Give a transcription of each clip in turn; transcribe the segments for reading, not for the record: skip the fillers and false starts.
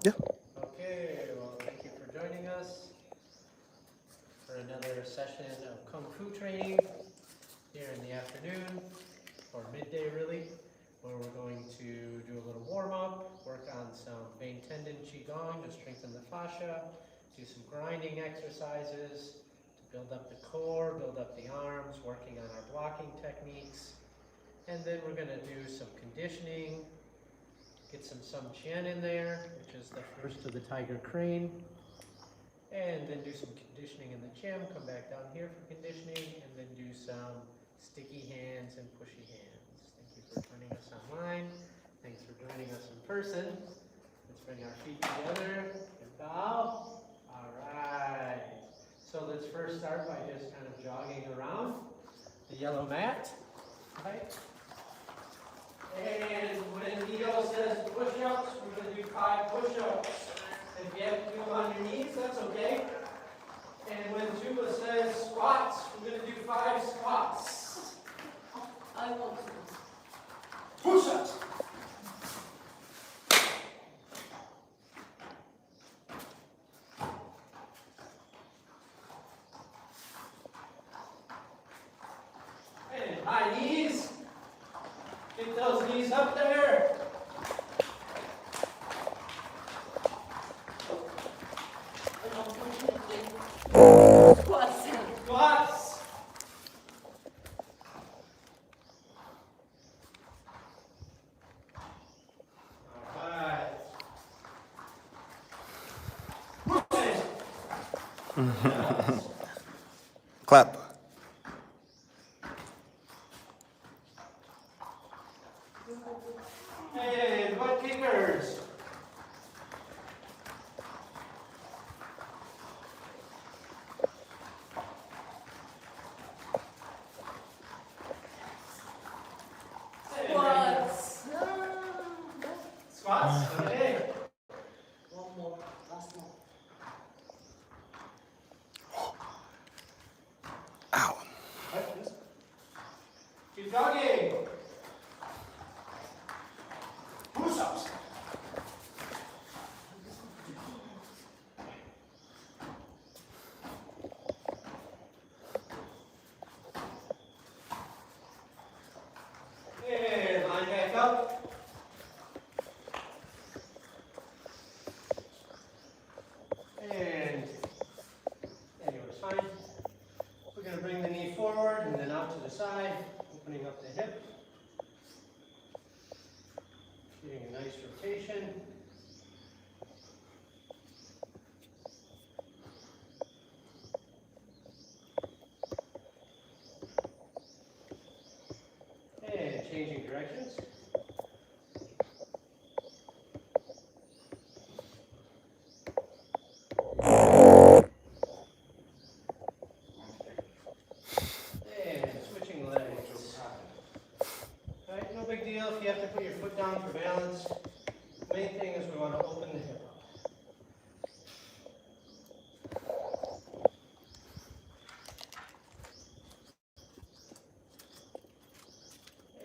Yeah. Okay, well, thank you for joining us for another session of Kung Fu training here in the afternoon, or midday really, where we're going to do a little warm-up, work on some vein tendon Qigong to strengthen the fascia, do some grinding exercises to build up the core, build up the arms, working on our blocking techniques, and then we're going to do some conditioning. Get some Sun Chen in there, which is the first of the Tiger Crane. And then do some conditioning in the gym, come back down here for conditioning, and then do some sticky hands and pushy hands. Thank you for joining us online. Thanks for joining us in person. Let's bring our feet together and bow. All right. So let's first start by just kind of jogging around the yellow mat. Right? And when Leo says push-ups, we're going to do 5 push-ups. If you have to do them on your knees, that's okay. And when Tula says squats, we're going to do 5 squats. I want to. Push-ups. And high knees. Get those knees up there. Squats. Squats. All right. Clap. And butt kickers. Squats. Squats. Okay. One more. Last one. Ow. Keep jogging. Push-ups. And line back up. And anywhere's fine. We're going to bring the knee forward and then out to the side, opening up the hip. Getting a nice rotation. And changing directions. And switching legs. Alright, no big deal if you have to put your foot down for balance. The main thing is we want to open the hip up.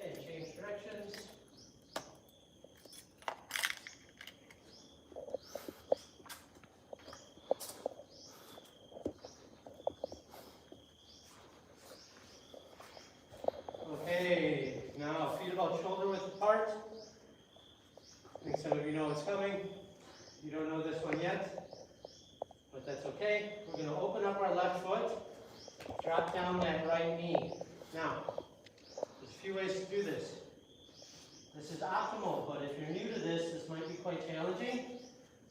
And change directions. Okay, now feet about shoulder width apart. I think some of you know what's coming. You don't know this one yet, but that's okay. We're going to open up our left foot, drop down that right knee. Now, there's a few ways to do this. This is optimal, but if you're new to this, this might be quite challenging.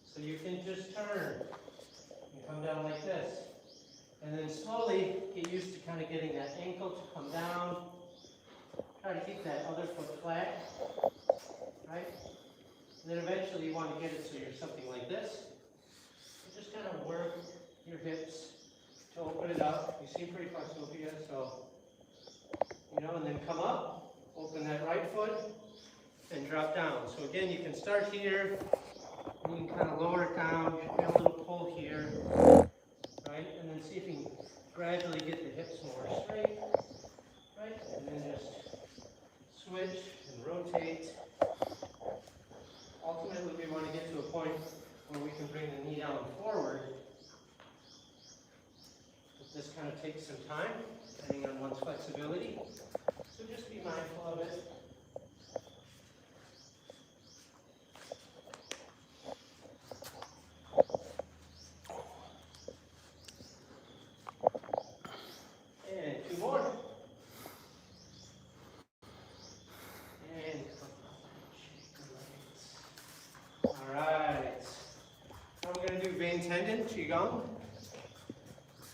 So you can just turn and come down like this. And then slowly get used to kind of getting that ankle to come down. Try to keep that other foot flat, right? And then eventually you want to get it so you're something like this. You just kind of work your hips to open it up. You seem pretty flexible here, so, and then come up, open that right foot, and drop down. So again, you can start here, and you can kind of lower it down, get a little pull here, right? And then see if you can gradually get the hips more straight, right? And then just switch and rotate. Ultimately, we want to get to a point where we can bring the knee down forward. But this kind of takes some time, depending on one's flexibility. So just be mindful of it. And two more. And come up and shake the legs. All right. Now we're going to do vein tendon, Qigong.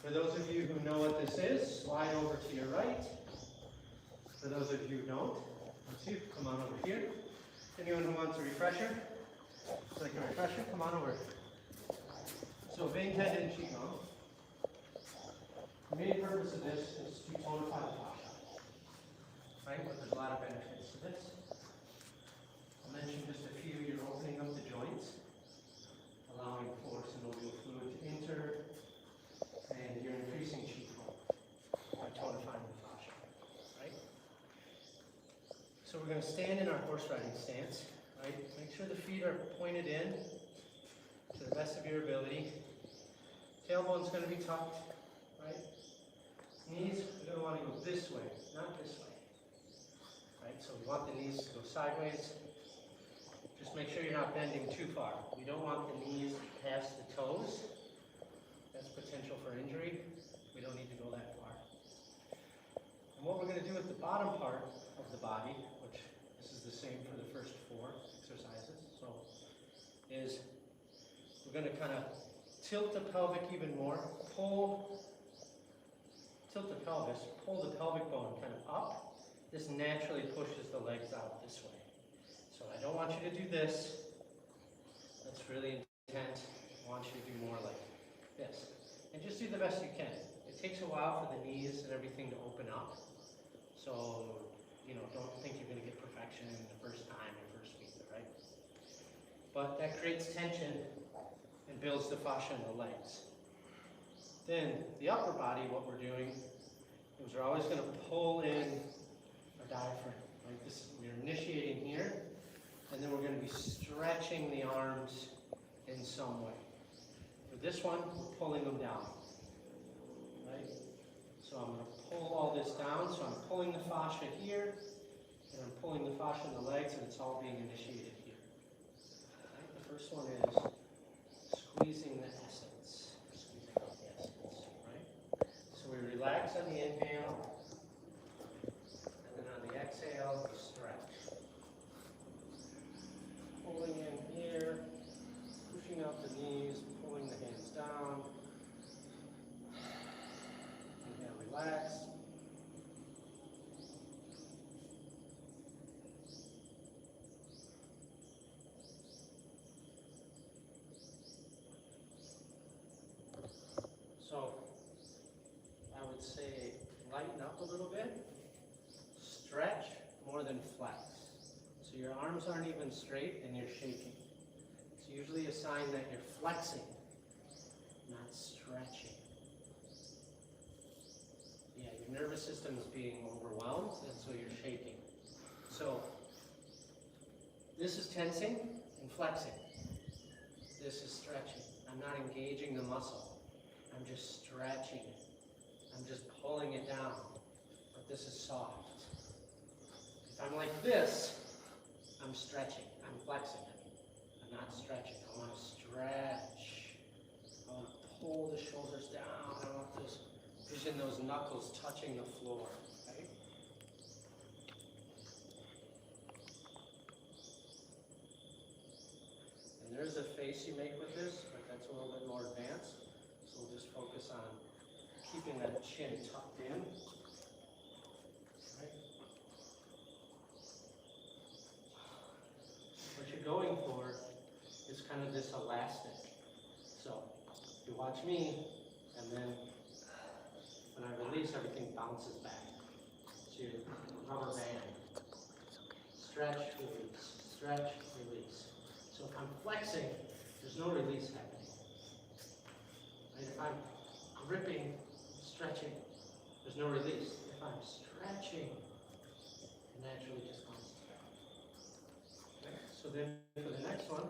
For those of you who know what this is, slide over to your right. For those of you who don't, let's see, come on over here. Anyone who wants a refresher, like a refresher, come on over. So vein tendon Qigong. The main purpose of this is to tonify the fascia, right? But there's a lot of benefits to this. I'll mention just a few. You're opening up the joints, allowing for synovial fluid to enter, and you're increasing qi flow by tonifying the fascia, right? So we're going to stand in our horse riding stance, right? Make sure the feet are pointed in to the best of your ability. Tailbone's going to be tucked, right? Knees, we're going to want to go this way, not this way, right? So we want the knees to go sideways. Just make sure you're not bending too far. We don't want the knees past the toes. That's potential for injury. We don't need to go that far. And what we're going to do at the bottom part of the body, which this is the same for the first 4 exercises, so is we're going to kind of tilt the pelvic even more, tilt the pelvis, pull the pelvic bone kind of up. This naturally pushes the legs out this way. So I don't want you to do this. That's really intense. I want you to do more like this. And just do the best you can. It takes a while for the knees and everything to open up. So, don't think you're going to get perfection in the first time, your first week, right? But that creates tension and builds the fascia in the legs. Then the upper body, what we're doing is we're always going to pull in our diaphragm. Like this, we're initiating here, and then we're going to be stretching the arms in some way. For this one, we're pulling them down, right? So I'm going to pull all this down. So I'm pulling the fascia here, and I'm pulling the fascia in the legs, and it's all being initiated here. Right? The first one is squeezing the essence, squeezing out the essence, right? So we relax on the inhale, and then on the exhale, we stretch. Pulling in here, pushing out the knees, pulling the hands down. Inhale, relax. So I would say lighten up a little bit, stretch more than flex. So your arms aren't even straight and you're shaking. It's usually a sign that you're flexing, not stretching. Yeah, your nervous system is being overwhelmed, and so you're shaking. So this is tensing and flexing. This is stretching. I'm not engaging the muscle. I'm just stretching it. I'm just pulling it down. But this is soft. If I'm like this, I'm stretching. I'm flexing. I'm not stretching. I want to stretch. I want to pull the shoulders down. I want those, vision those knuckles touching the floor. Okay? And there's a face you make with this, but that's a little bit more advanced. So we'll just focus on keeping that chin tucked in. Right? What you're going for is kind of this elastic. So you watch me, and then when I release, everything bounces back to rubber band. Stretch, release, stretch, release. So if I'm flexing, there's no release happening. Right? If I'm gripping, stretching, there's no release. If I'm stretching, it naturally just comes down. Okay? So then for the next one,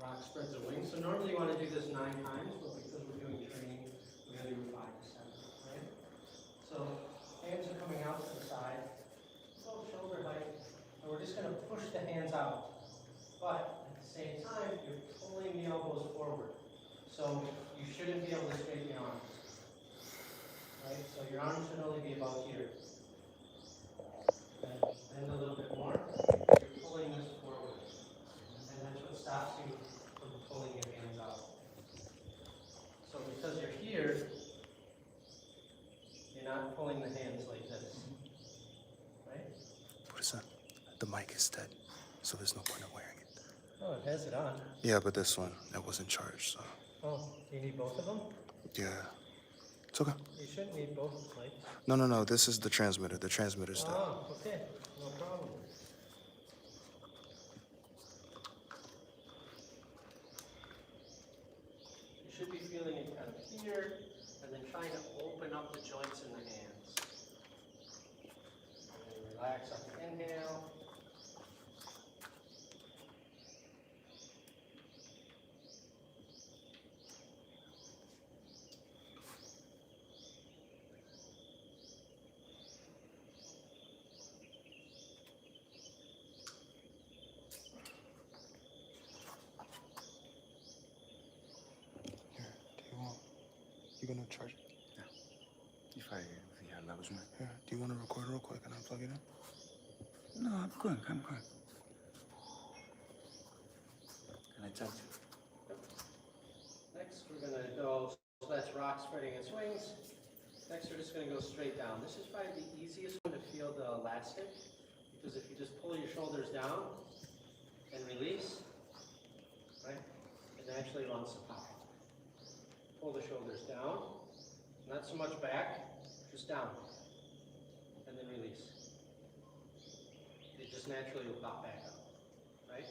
rock spreads the wings. So normally you want to do this 9 times, but because we're doing training, we're going to do 5 to 7, right? So hands are coming out to the side, about shoulder height, and we're just going to push the hands out. But at the same time, you're pulling the elbows forward. So you shouldn't be able to straighten your arms. Right? So your arms should only be about here. And bend a little bit more. You're pulling this forward. And that's what stops you from pulling your hands out. So because you're here, you're not pulling the hands like this. Right? What is that? The mic is dead, so there's no point in wearing it. Oh, it has it on. Yeah, but this one, that wasn't charged, so. Oh, do you need both of them? Yeah. It's okay. You shouldn't need both mics. No. This is the transmitter. The transmitter's dead. Oh, okay. No problem. You should be feeling it kind of here, and then trying to open up the joints in the hands. And then relax on the inhale. Here, do you want? You gonna charge it? If you allows me. Here, do you want to record real quick and I'll plug it in? No, I'm good. Can I charge you? Next, we're going to go, so that's rock spreading its wings. Next, we're just going to go straight down. This is probably the easiest one to feel the elastic, because if you just pull your shoulders down and release, right, it naturally wants to pop. Pull the shoulders down, not so much back, just down, and then release. It just naturally will pop back up, right?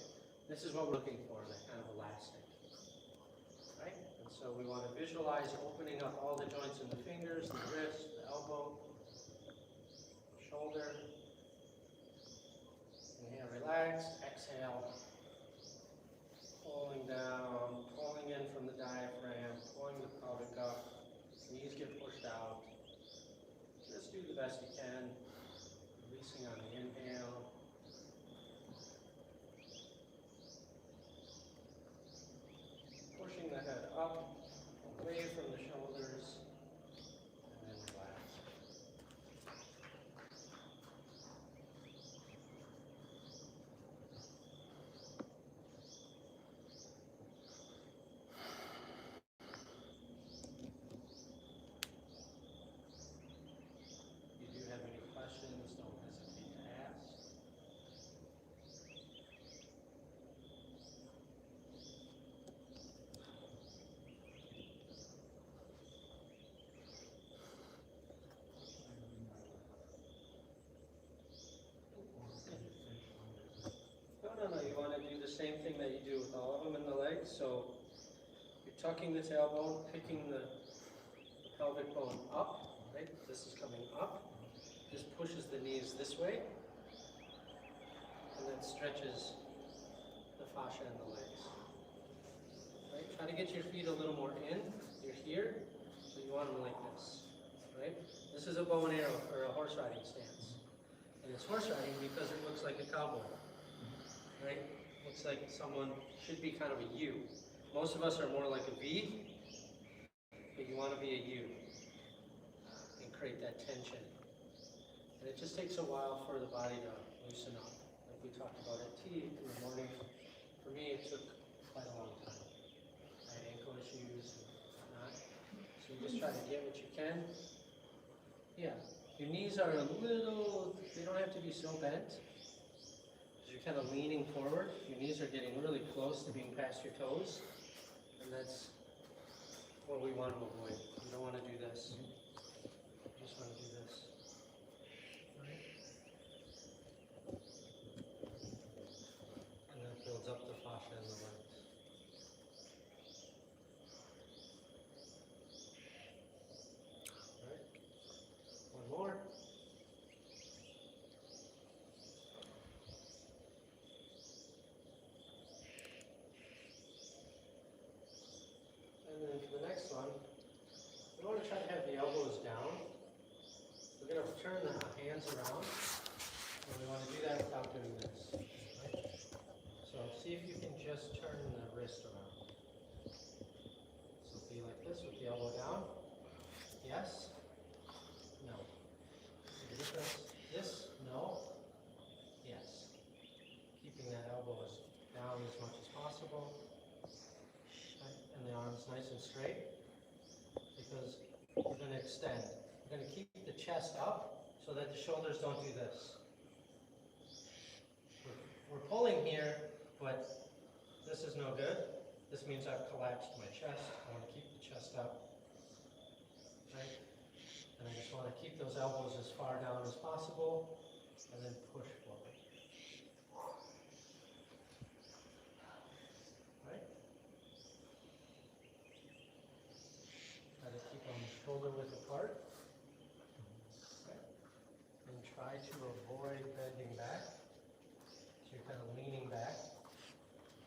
This is what we're looking for, that kind of elastic, right? And so we want to visualize opening up all the joints in the fingers, the wrist, the elbow, shoulder. Inhale, relax, exhale. Pulling down, pulling in from the diaphragm, pulling the pelvic up, knees get pushed out. Just do the best you can, releasing on the inhale. Pushing the head up, away from the shoulders, and then relax. If you do have any questions, don't hesitate to ask. No. You want to do the same thing that you do with all of them in the legs. So you're tucking the tailbone, picking the pelvic bone up, right? This is coming up. This pushes the knees this way, and then stretches the fascia in the legs. Right? Try to get your feet a little more in. You're here, so you want them like this, right? This is a bow and arrow, or a horse riding stance. And it's horse riding because it looks like a cowboy. Right? Looks like someone should be kind of a U. Most of us are more like a V, but you want to be a U and create that tension. And it just takes a while for the body to loosen up. Like we talked about at tea in the morning. For me, it took quite a long time. I had ankle issues and whatnot. So you just try to get what you can. Yeah, your knees are a little, they don't have to be so bent. You're kind of leaning forward. Your knees are getting really close to being past your toes. And that's what we want to avoid. You don't want to do this. You just want to do this. Right? And that builds up the fascia in the legs. All right. One more. for the next one, we want to try to have the elbows down. We're going to turn the hands around, and we want to do that without doing this. Right? So see if you can just turn the wrist around. So be like this with the elbow down. Yes? No. See the difference? This? No. Yes. Keeping that elbow down as much as possible. Right? And the arms nice and straight. Because we're going to extend. We're going to keep the chest up so that the shoulders don't do this. We're pulling here, but this is no good. This means I've collapsed my chest. I want to keep the chest up. Right? And I just want to keep those elbows as far down as possible and then push forward. Right? Try to keep them shoulder width apart. Right? And try to avoid bending back. So you're kind of leaning back.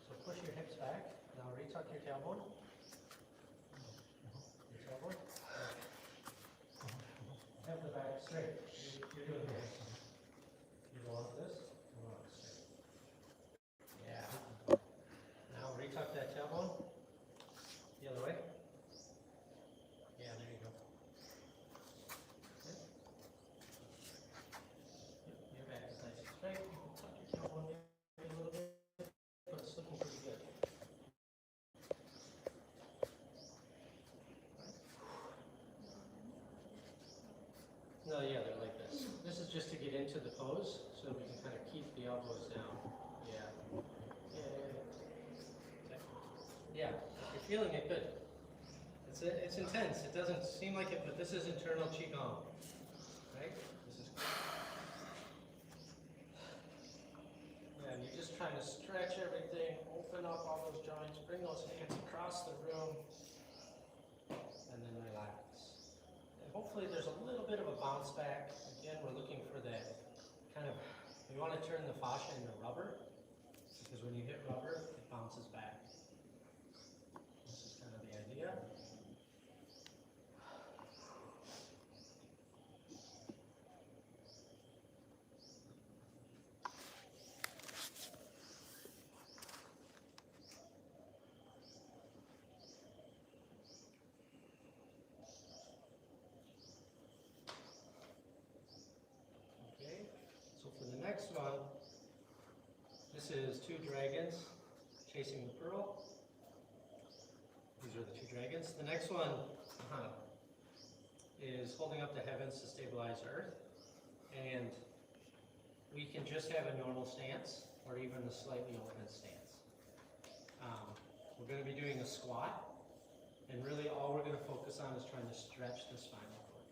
So push your hips back. Now retuck your tailbone. Your tailbone. Have the back straight. You're doing this. You go like this. Come on, straight. Yeah. Now retuck that tailbone. The other way. Yeah, there you go. Okay. Your back is nice and straight. You can tuck your tailbone maybe a little bit, but it's looking pretty good. No, yeah, they're like this. This is just to get into the pose, so we can kind of keep the elbows down. Yeah. Yeah, you're feeling it good. It's intense. It doesn't seem like it, but this is internal Qigong. Right? This is. Yeah, and you're just trying to stretch everything, open up all those joints, bring those hands across the room, and then relax. And hopefully there's a little bit of a bounce back. Again, we're looking for that kind of, we want to turn the fascia into rubber, because when you hit rubber, it bounces back. This is kind of the idea. Okay, so for the next one, this is two dragons chasing the pearl. These are the two dragons. The next one is holding up the heavens to stabilize Earth. And we can just have a normal stance or even a slightly open stance. We're going to be doing a squat. And really all we're going to focus on is trying to stretch the spinal cord.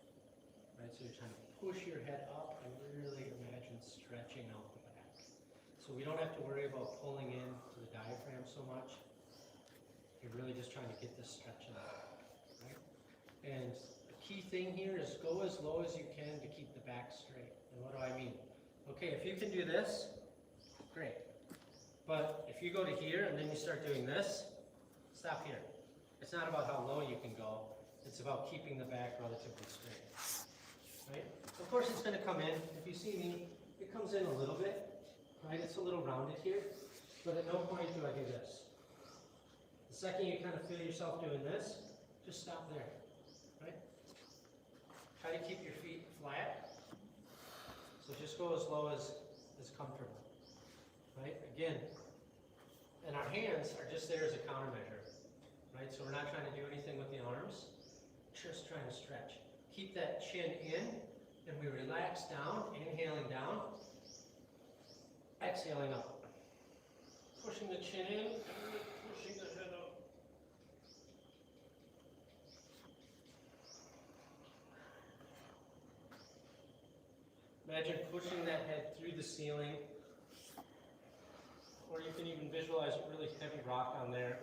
Right? So you're trying to push your head up and really imagine stretching out the back. So we don't have to worry about pulling in to the diaphragm so much. You're really just trying to get this stretching out. Right? And the key thing here is go as low as you can to keep the back straight. And what do I mean? Okay, if you can do this, great. But if you go to here and then you start doing this, stop here. It's not about how low you can go. It's about keeping the back relatively straight. Right? Of course it's going to come in. If you see me, it comes in a little bit. Right? It's a little rounded here. But at no point do I do this. The second you kind of feel yourself doing this, just stop there. Right? Try to keep your feet flat. So just go as low as is comfortable. Right? Again, and our hands are just there as a countermeasure. Right? So we're not trying to do anything with the arms, just trying to stretch. Keep that chin in, and we relax down, inhaling down, exhaling up. Pushing the chin in, and really pushing the head up. Imagine pushing that head through the ceiling, or you can even visualize a really heavy rock on there.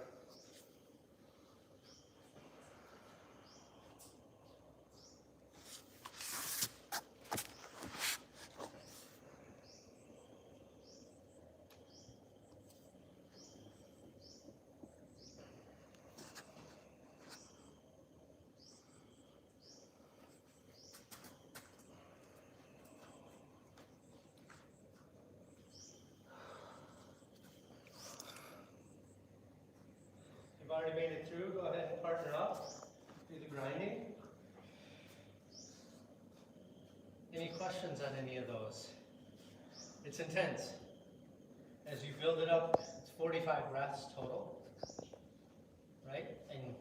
already made it through, go ahead and partner up. Do the grinding. Any questions on any of those? It's intense. As you build it up, it's 45 breaths total, right? And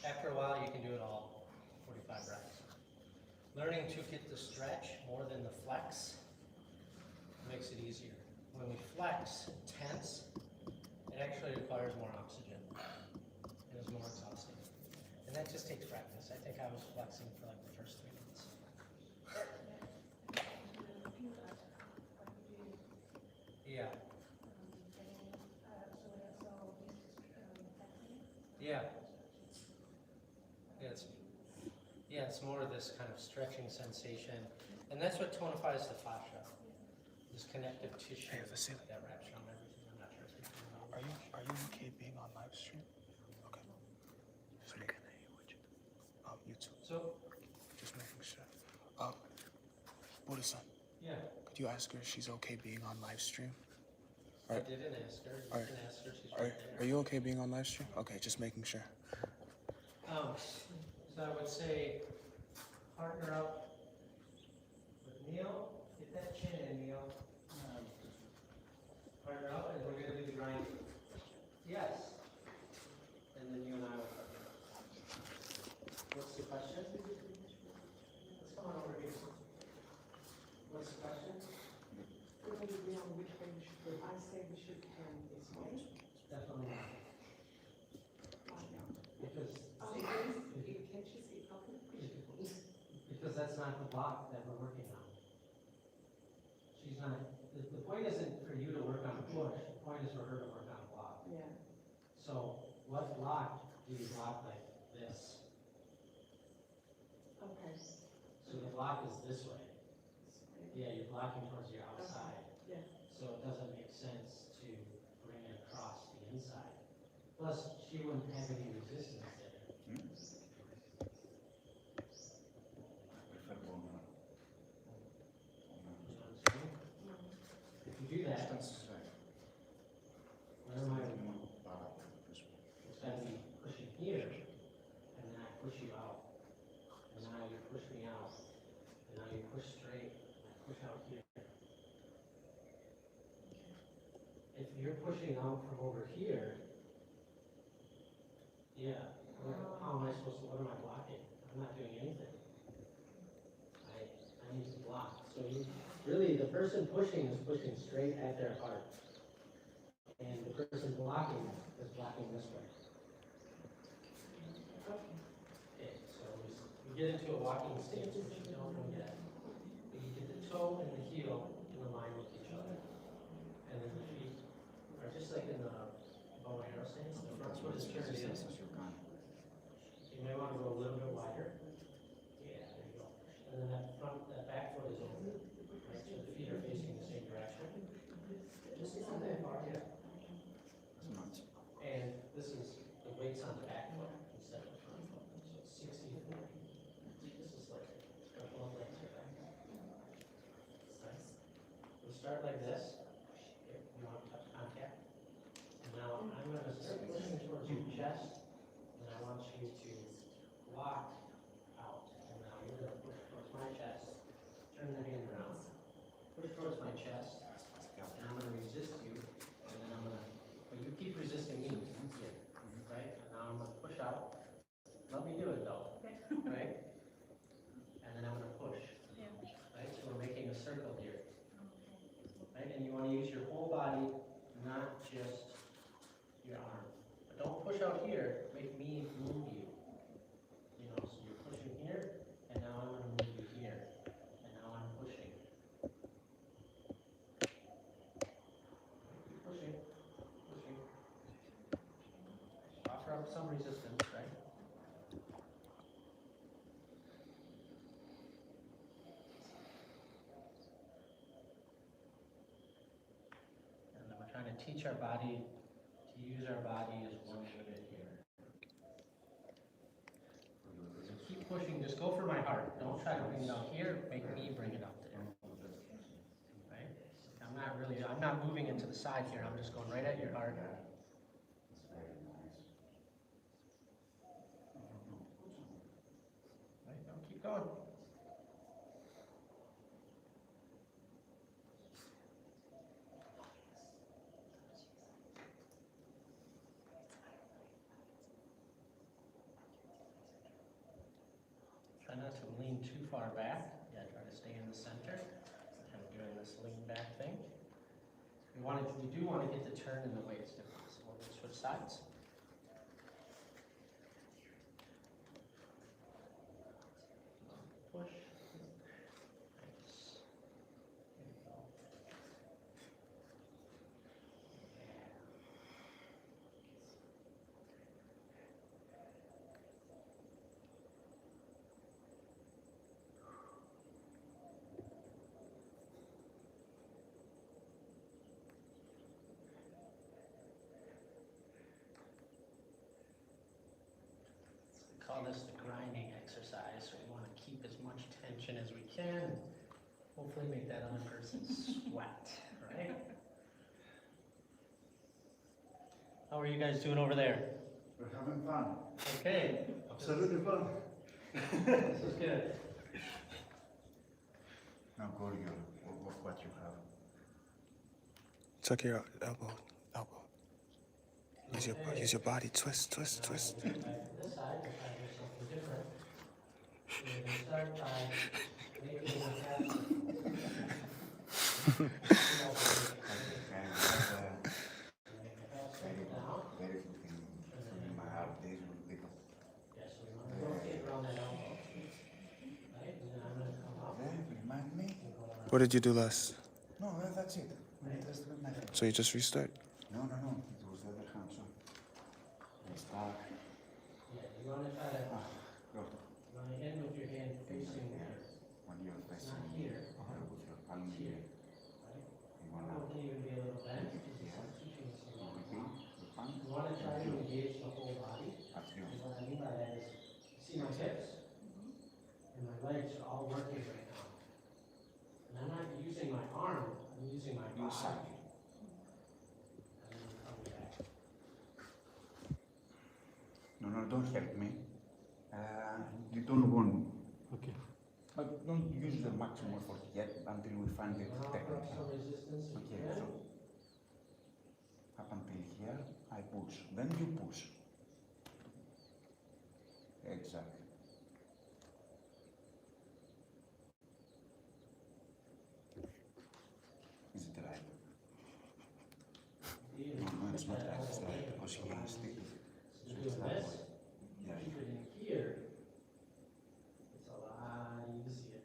after a while, you can do it all, 45 breaths. Learning to get the stretch more than the flex makes it easier. When we flex and tense, it actually requires more oxygen. It is more exhausting. And that just takes practice. I think I was flexing for like the first 3 months. Yeah. Yeah. It's more of this kind of stretching sensation. And that's what tonifies the fascia. This connective tissue that wraps around everything. I'm not sure if you can know. Are you okay being on live stream? Okay. Just making YouTube. So, Just making sure. Buddha-san, yeah. could you ask her if she's okay being on live stream? I didn't ask her. You can ask her. She's right there. Are you okay being on live stream? Okay, just making sure. So I would say partner up with Neil. Get that chin in, Neil. Partner up, and we're going to do the grinding. Yes. And then you and I will partner up. What's the question? Let's come on over here. What's the question? We're going to agree on which way we should go. I say we should turn this way. Definitely not. Because It catches it up and pushes. Because that's not the block that we're working on. She's not, the point isn't for you to work on a push, the point is for her to work on a block. Yeah. So what block do you block like this? Okay. So the block is this way. Yeah, you're blocking towards your outside. Yeah. So it doesn't make sense to bring it across the inside. Plus, she wouldn't have any resistance there. If you do that, where am I? It's got to be pushing here, and then I push you out. And now you push me out. And now you push straight, and I push out here. If you're pushing out from over here, yeah, how am I supposed to, what am I blocking? I'm not doing anything. I need to block. So you, really, the person pushing is pushing straight at their heart. And the person blocking is blocking this way. Okay, so we get into a walking stance, which you don't forget. You get the toe and the heel in line with each other. And then the feet are just like in the bow and arrow stance. The front foot is turned in. You may want to go a little bit wider. Yeah, there you go. And then that back foot is open. Right, so the feet are facing the same direction. Just not that far, yeah. And this is the weights on the back foot instead of the front foot. So it's 60 and 40. This is like both legs are back. It's nice. We'll start like this. You want to touch contact. And now I'm going to start pushing towards your chest. And I want you to lock out. And now you're going to push towards my chest. Turn the hand around. Push towards my chest. And I'm going to resist you. And then I'm going to, but you keep resisting me. Right? And now I'm going to push out. Let me do it though. Right? And then I'm going to push. Right? So we're making a circle here. Right? And you want to use your whole body, not just your arm. But don't push out here. Make me move you. You know, so you're pushing here, and now I'm going to move you here. And now I'm pushing. Keep pushing. Pushing. Offer up some resistance, right? And then we're trying to teach our body to use our body as one unit here. So keep pushing, just go for my heart. Don't try to bring it out here, make me bring it out there. Right? I'm not moving into the side here, I'm just going right at your heart. going. Try not to lean too far back. Yeah, try to stay in the center. Kind of doing this lean back thing. We do want to get the turn in the waist if possible. We'll switch sides. Push. Nice. There you go. We call this the grinding exercise, so we want to keep as much tension as we can, and hopefully make that other person sweat, right? How are you guys doing over there? We're having fun. Okay. Absolutely fun. This is good. Now go to your, what you have. Tuck your elbow. Use your body. Twist. Back to this side, we'll try to do something different. So we're going to start by making a half Very good thing. In my heart, days will pick up. Yes, we want to rotate around that elbow. Right, and then I'm going to come up. Remind me? and go around. What did you do last? No, that's it. Just with my hand. So you just restart? No. It was the other hand, so. It's back. Yeah, you want to try to, Go. you want to end with your hand facing here, When you're facing not here, with your palm here, here, right? you wanna It can even be a little bent, because it's like teaching us a lot. repeat the palm. You want to try to engage the whole body. At you. And what I mean by that is, see my hips? And my legs are all working right now. And I'm not using my arm, I'm using my Your body. side. And then come back. No, don't help me. You don't want. Okay. But don't use the maximum effort yet until we find the Now, technique. put some resistance if you Okay, can. so up until here, I push. Then you push. Exactly. Is it right? No, it's not right. It's right because here is sticky. So So it's doing that this, way. Yeah, keep it in here, it's a lot easier.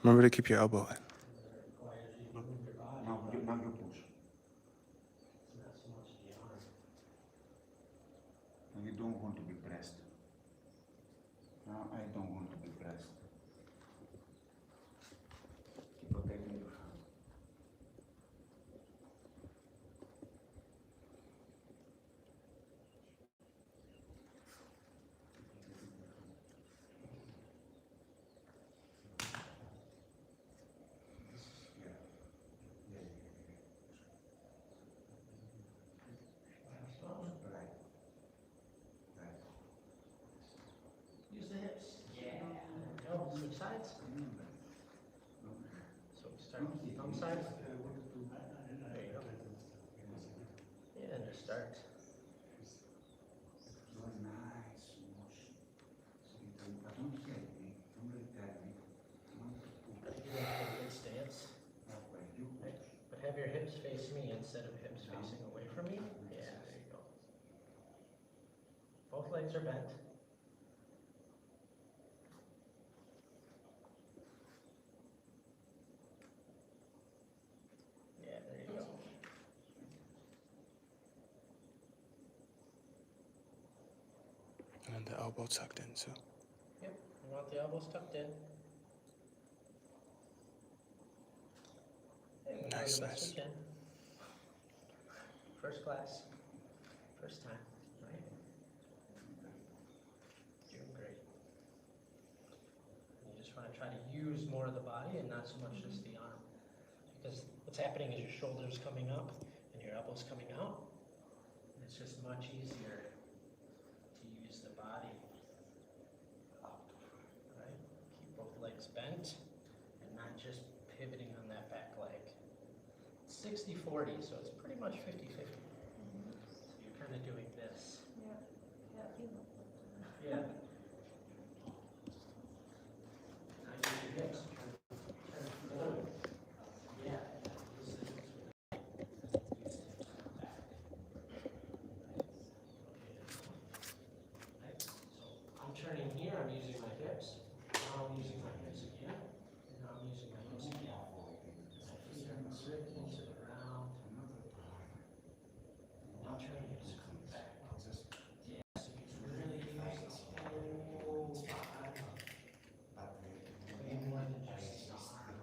Remember to keep your elbow in. And it requires you to move your body. Now you push. It's not so much the arm. And you don't want to be pressed. Now I don't want to be pressed. Keep protecting your hand. Use the hips. Yeah. There we go. Switch sides. So we start with the thumb side. There you go. Yeah, and just start. Very nice motion. But don't help me. Don't retell me. You're gonna have a good stance. That way you push. But have your hips face me instead of hips facing away from me. Yeah, there you go. Both legs are bent. Yeah, there you go. And then the elbow tucked in too. Yep, you want the elbows tucked in. And we'll do Nice, the best we nice. can. First class, first time, right? Doing great. You just want to try to use more of the body and not so much just the arm. Because what's happening is your shoulders coming up and your elbows coming out. And it's just much easier to use the body. bent and not just pivoting on that back leg. 60-40, so it's pretty much 50-50. So you're kind of doing this. Yeah. Now use your hips. Turn forward. Yeah. Use the hips with that. Use the hips on the back. Right. So I'm turning here, I'm using my hips. Now I'm using my hips again. And now I'm using my hips again. My feet are circling to the ground. Now turn your hips come back. Yeah, so you can really use the whole body. Way more than just the arm.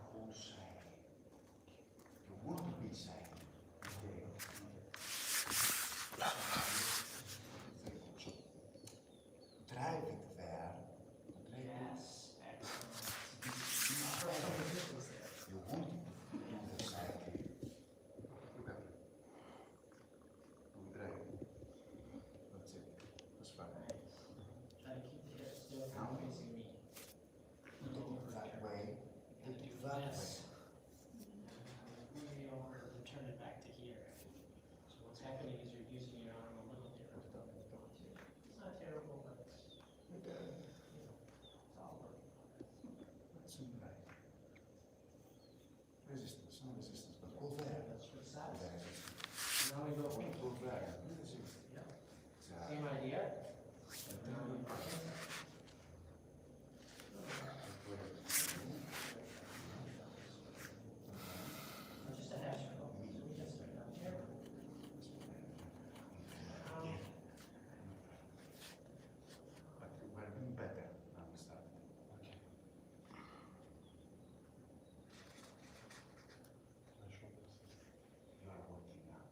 You want to be safe. Drive it there. Yes, excellent. You want to do the cycle. Look at it. We drive it. That's it. That's fine. Try to keep the hips still facing me. That way. You gotta do this. Way over and turn it back to here. So what's happening is you're using your arm a little different than you're going to. It's not terrible, but it's, it's all working. That's all right. Resistance, no resistance, but go there. That's for size. There is resistance. Now we go from Go there. Resistance. yeah. Exactly. Same idea. Now we just a half circle. So we just start down here. But we're doing better now we start. Okay. You are working now.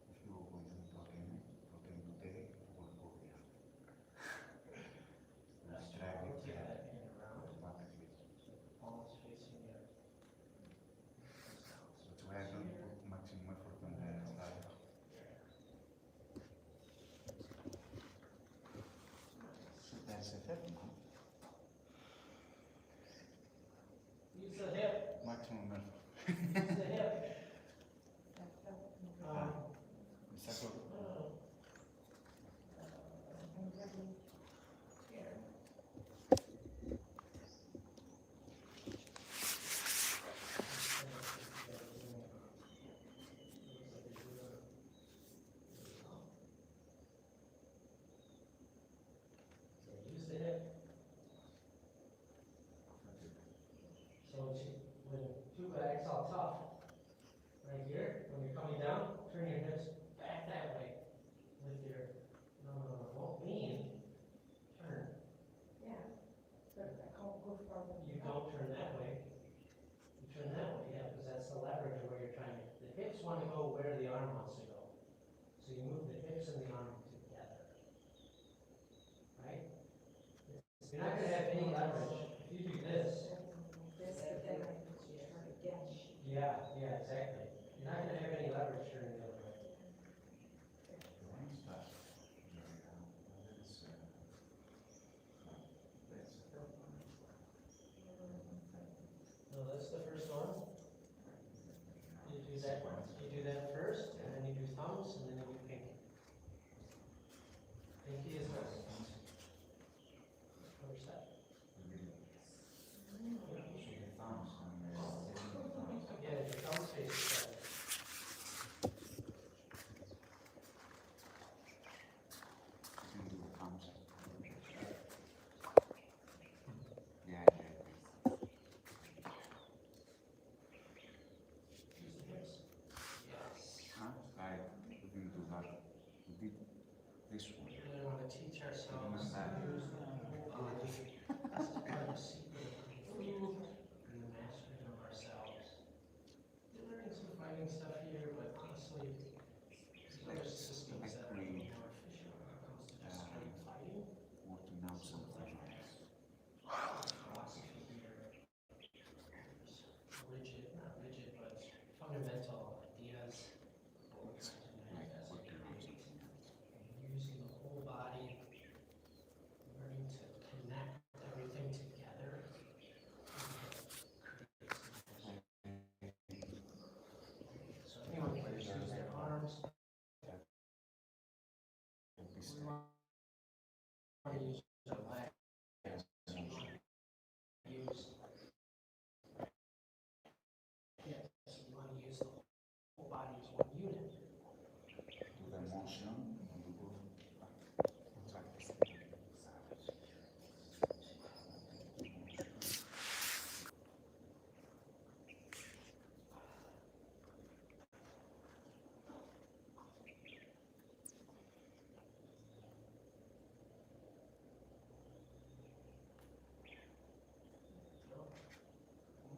If you are going to do protein today, you will go there. Let's drag it Rotate there. that hand around. Automatically. Palms facing the earth. But we are going to put maximum effort on the side. That's a hip now. Use the hip. Maximum effort. Use the hip. Exactly. Use the hip. So when two bags all tough, right here, when you're coming down, turn your hips back that way with your, no, won't lean, turn. You don't turn that way. You turn that way, yeah, because that's the leverage where you're trying to, the hips want to go where the arm wants to go. So you move the hips and the arm together. Right? You're not going to have any leverage. If you do this, yeah, exactly. You're not going to have any leverage turning the other way. to use our legs. Use. Yes, you want to use the whole body as one unit. Do the motion.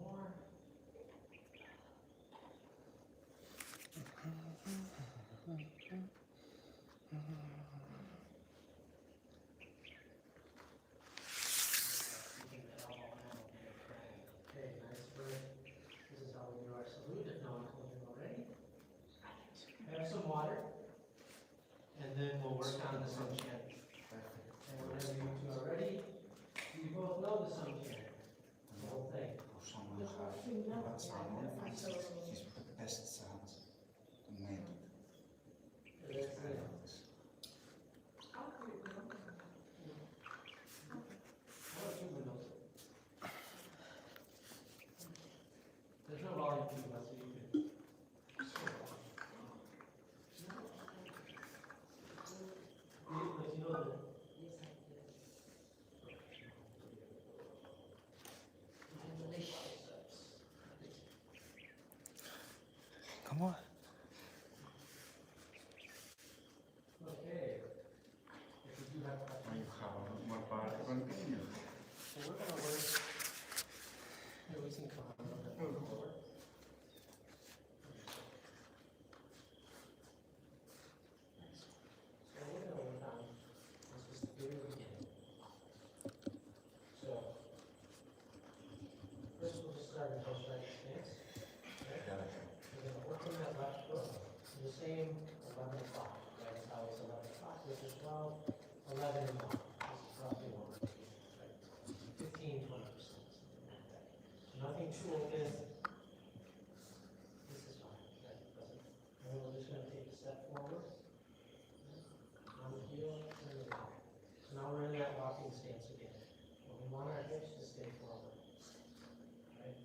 More. Okay, nice breath. This is how we do our salute, if no one told you already. Have some water, and then we'll work on the sun chant. And whenever you two are ready, you both know the sun chant, the whole thing. Possiamo fare la sound is the best sounds made. That's it. There's no volume to it, so you can. You know the. Come on. Okay. If you do have a When you have more part, continue. So we're gonna work. Here we can come on a little bit forward. So we're gonna work on this is the very beginning. So first we'll just start in those right stance. Okay? We're gonna work on that left foot to the same 11 o'clock. Right? It's always 11 o'clock, which is 12, 11 and 1. This is roughly what we're doing. Right? 15, 20%, something like that. Nothing too open. This is fine. Right? Doesn't. And then we're just going to take a step forward. On the heel, turn around. So now we're in that walking stance again. And we want our hips to stay forward. Right?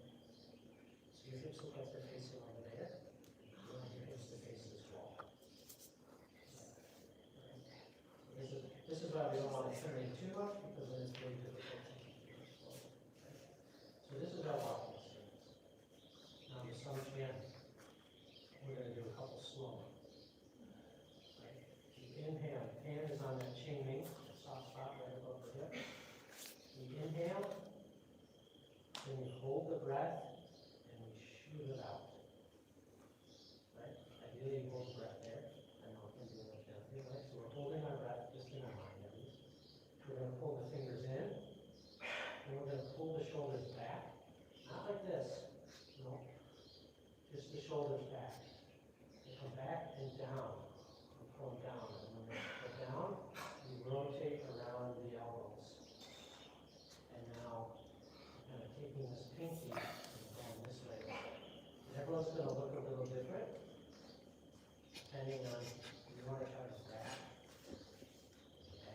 So your hips look like they're facing over there. You want your hips to face this wall. Right? So this is why we don't want to turn in too much because then it's very difficult to keep your hips forward. Right? So this is our walking stance. Now the sun chant, we're going to do a couple slow ones. Right? You inhale, hand is on that chain link, soft spot right above the hip. You inhale, then we hold the breath, and we shoot it out. Right? Ideally, you hold the breath there. I know it can be a little challenging, right? So we're holding our breath, just in our mind at least. We're going to pull the fingers in, and we're going to pull the shoulders back. Not like this, no. Just the shoulders back. They come back and down. And pull them down. And when they go down, you rotate around the elbows. And now, kind of taking this pinky and going this way. And everyone's going to look a little different, depending on if you want to try to back.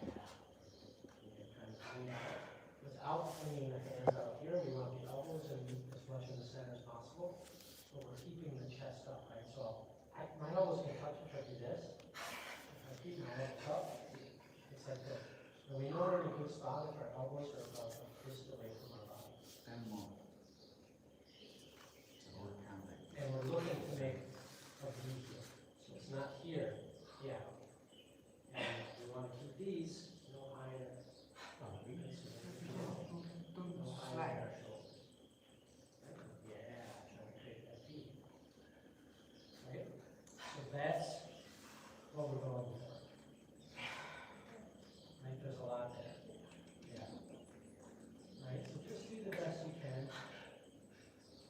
And you're kind of doing that without flinging the hands out here. We want the elbows in as much in the center as possible. But we're keeping the chest up, right? So my elbows can touch if I do this. If I keep my elbows up, it's like this. And we know we're in a good spot if our elbows are about a fist away from our body. And more. So we're counting. And we're looking to make a V here. So it's not here, yeah. And we want to keep these no higher. No higher than our shoulders. Yeah, trying to create that V. Right? So that's what we're going for. Right? There's a lot there. Yeah. Right? So just do the best you can.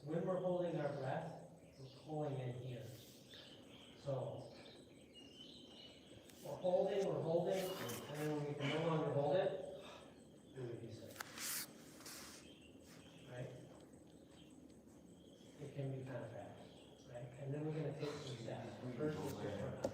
When we're holding our breath, we're pulling in here. So we're holding, and then when we can no longer hold it, we release it. Right? It can be kind of fast, right? And then we're going to take some steps. First, we'll switch from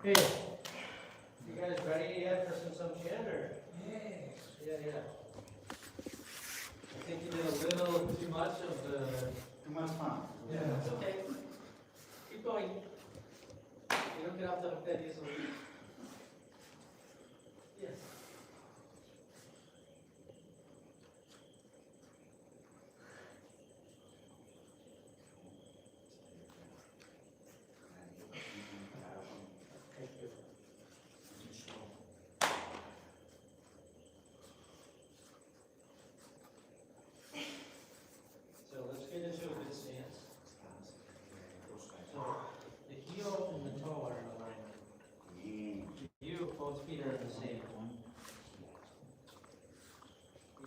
Hey, you guys ready yet for some Chin or? Yeah. I think you did a little too much of the. Too much fun. Yeah, it's okay. Keep going. You don't get off the hook that easily. Yes. Thank you. So let's get into a good stance. So the heel and the toe are in alignment. You, both feet are in the same.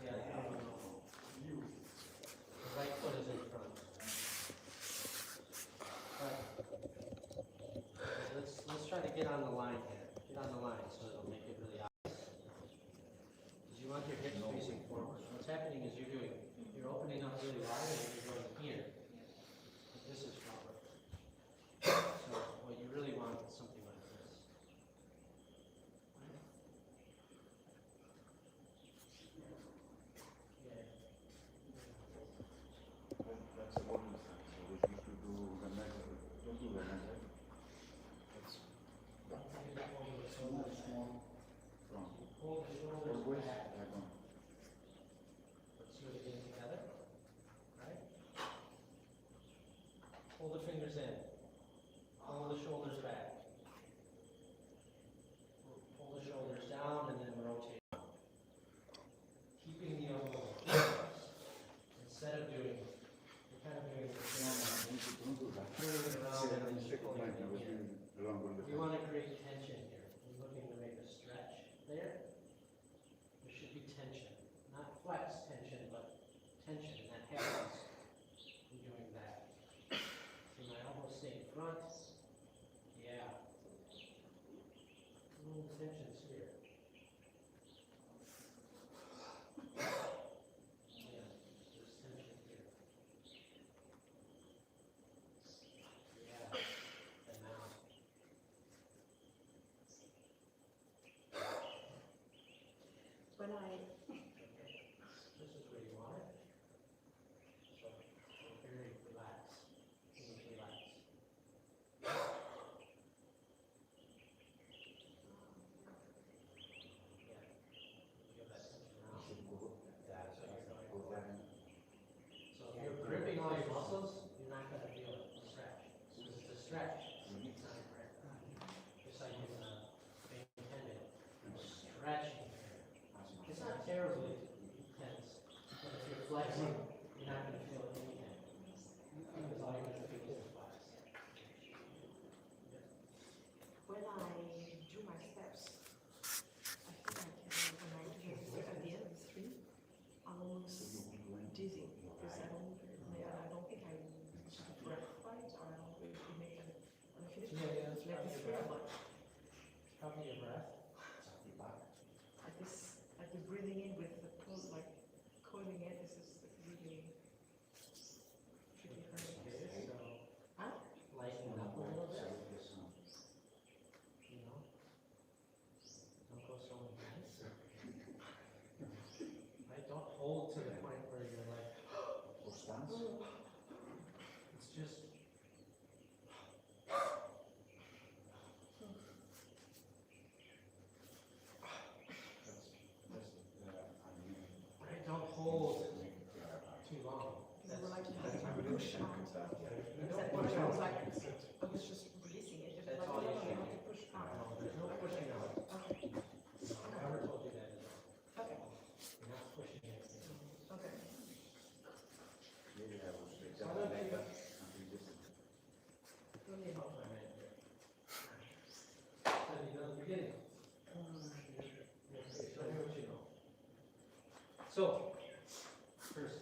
Yeah, the right foot is in front. Right. Let's try to get on the line here. Get on the line so it'll make it really obvious. Because you want your hips facing forward. What's happening is you're opening up really wide and you're going here. But this is forward. So what you really want is something like this. Yeah. That's a bonus. So we need to do the next. Don't do the next. Small. From. Hold the shoulders Always. back. Like on. Let's do it again together. Right? Hold the fingers in. Pull the shoulders back. Pull the shoulders down and then rotate. Keeping the elbow. Instead of doing, you're kind of doing this normal. Don't do that. Turning it around and then just Mistake of pulling mine. I it was in. doing wrong with the. We want to create tension here. We're looking to make a stretch there. There should be tension. Not flex tension, but tension. And that happens in doing that. So my elbows stay in front. Yeah. A little tension's here. Yeah, there's tension here. Yeah, and now. When I, This is where you want it. So very relaxed. Just relax. Yeah. Give that tension out. That's what you're going for. So if you're gripping all your muscles, you're not going to feel it, the stretch. Because it's a stretch. It's not a grip. Just like in a tendon. You're stretching here. It's not terribly tense, but if you're flexing, you're not going to feel anything. Because all you're going to feel is the flex. when I do my steps, I feel like when I do at the end of 3, I'm almost dizzy because I don't think I breath right or I don't really make it. When I finish, Yeah, it's like probably this your feel breath. like Probably your breath. like the breathing in with the pull, like coiling it. This is really tricky for me. Okay, so Huh? lighten it up a little bit. You know? Don't go so intense. Right? Don't hold to the point where you're like, it's just. Right? Don't hold too long. Because I would like to That's have a push out. You Is don't that push what I was out. like? I was just releasing it. Just That's like, all you no, should have do. to push No, out. there's no pushing out. Okay. No, I never told you that. Okay. You're not pushing anything. Okay. Let me help. So you know the beginning. Show me what you know. So, first,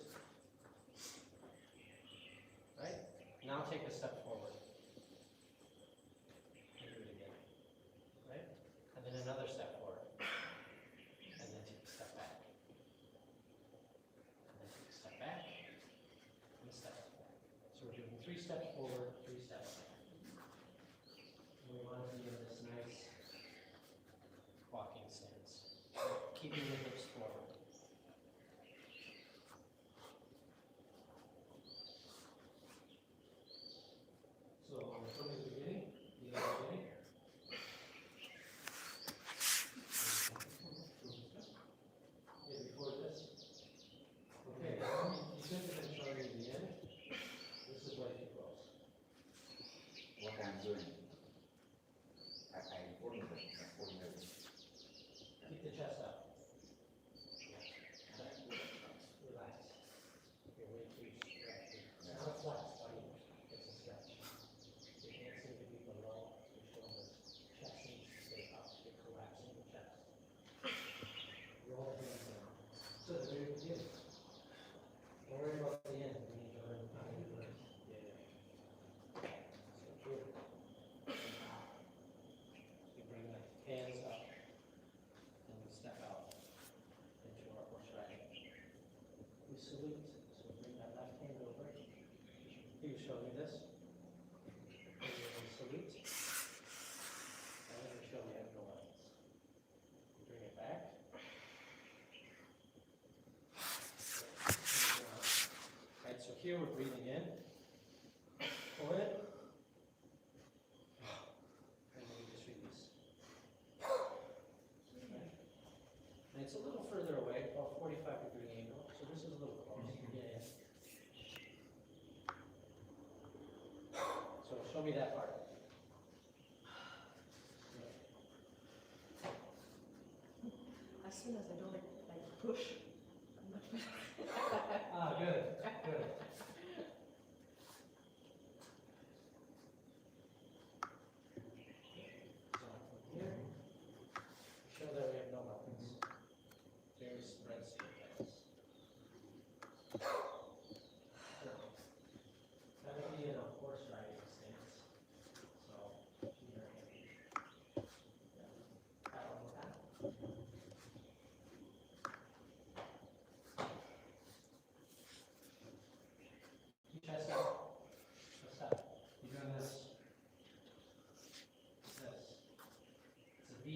right? Now take a step forward. And do it again. Right? And then another step forward. And then take a step back. And then take a step back. And a step back. So we're doing 3 steps forward, 3 steps back. And we want to be in this nice show me this. And you're going to salute. And then you show me abdominal levels. Bring it back. Right, so here we're breathing in. Pull it. And then you just release. And it's a little further away, about 45-degree angle. So this is a little close. Yeah. So show me that part. As soon as I don't like push, I'm much better. Ah, good, good. So from here, show that we have no weapons. Very spread sequence. That would be in a horse riding stance. So, here, paddle with that. Chest up. Chest up. You're doing this. It's this. It's a V.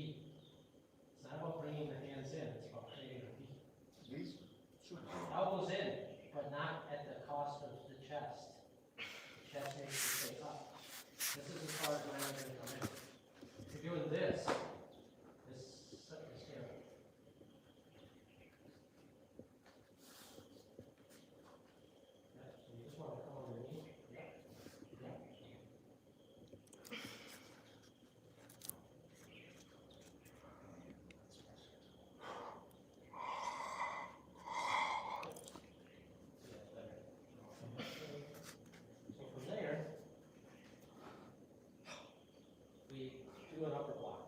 It's not about bringing the hands in, it's about creating a V. These? Elbows in, but not at the cost of the chest. The chest needs to stay up. This is as far as my arms are going to come in. If you're doing this here. Yeah, so you just want to come underneath. Yeah. Yeah. Yeah, better. So from there, we do an upper block.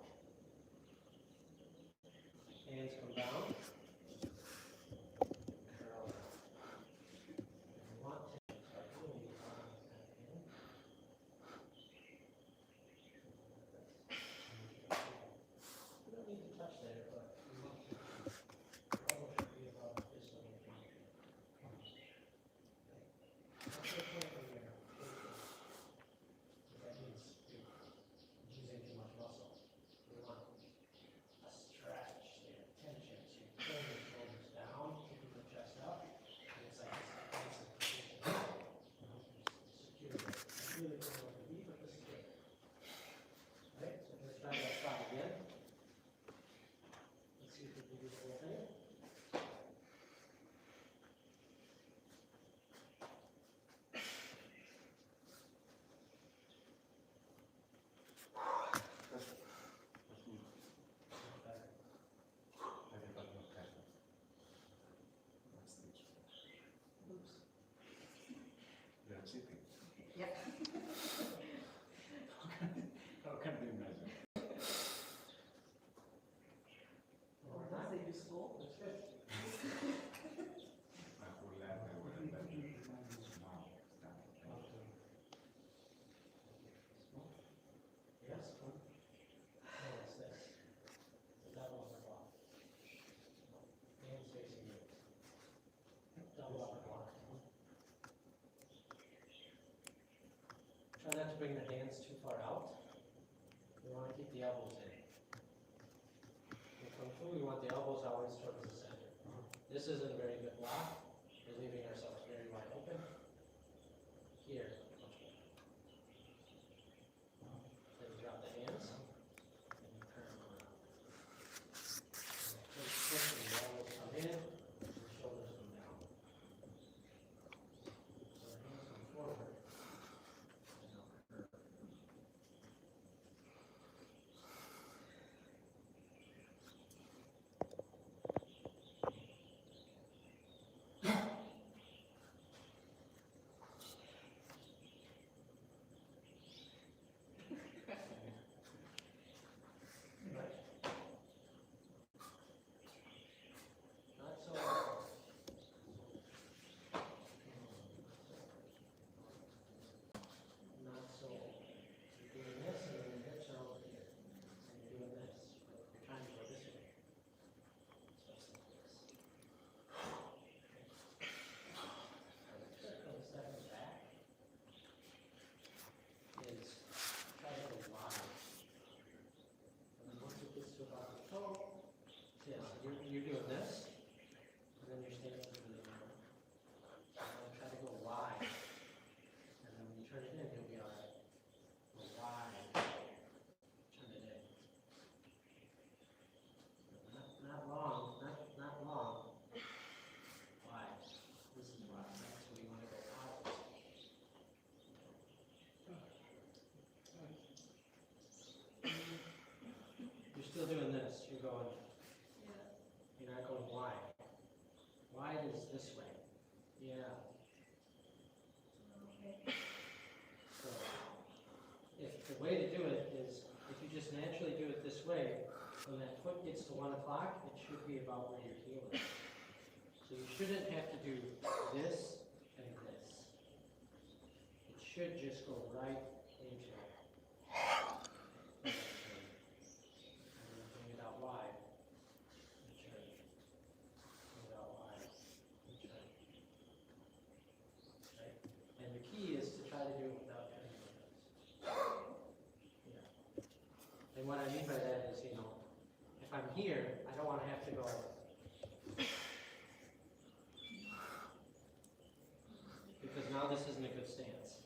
Hands come down. Curl down. If you want to, start doing these arms kind of in. You don't need to touch there, but you want to. Elbow should be above this one. What's your point when you're shaking? That means you're using too much muscle. We want a stretch there, tension. So you're pulling your shoulders down, keeping the chest up. And it's like this defensive position. Secure it. I really don't know what to be, but this is good. Right? So let's try that spot again. Let's see if we can do the whole thing. That's good. Better. Everybody not careful. That's the Oops. They're cheating. Yep. How can they imagine? One more Unless time. they do slow. That's good. I will learn, I will learn that. Now, stand. Yes. And it's this. The double upper block. Hands facing you. Double upper block. Try not to bring the hands too far out. We want to keep the elbows in. In Kung Fu, we want the elbows always towards the center. This isn't a very good block. We're leaving ourselves very wide open. Here, much better. Then you drop the hands, and you turn them around. Take push and the elbows come in, and the shoulders come down. So the hands come forward, and now curve. gets to 1 o'clock, it should be about where your heel is. So you shouldn't have to do this and this. It should just go right into it. I'm going to bring it out wide. And turn. Bring it out wide. And turn. Right? And the key is to try to do it without turning your nose. Yeah. And what I mean by that is, you know, if I'm here, I don't want to have to go. Because now this isn't a good stance.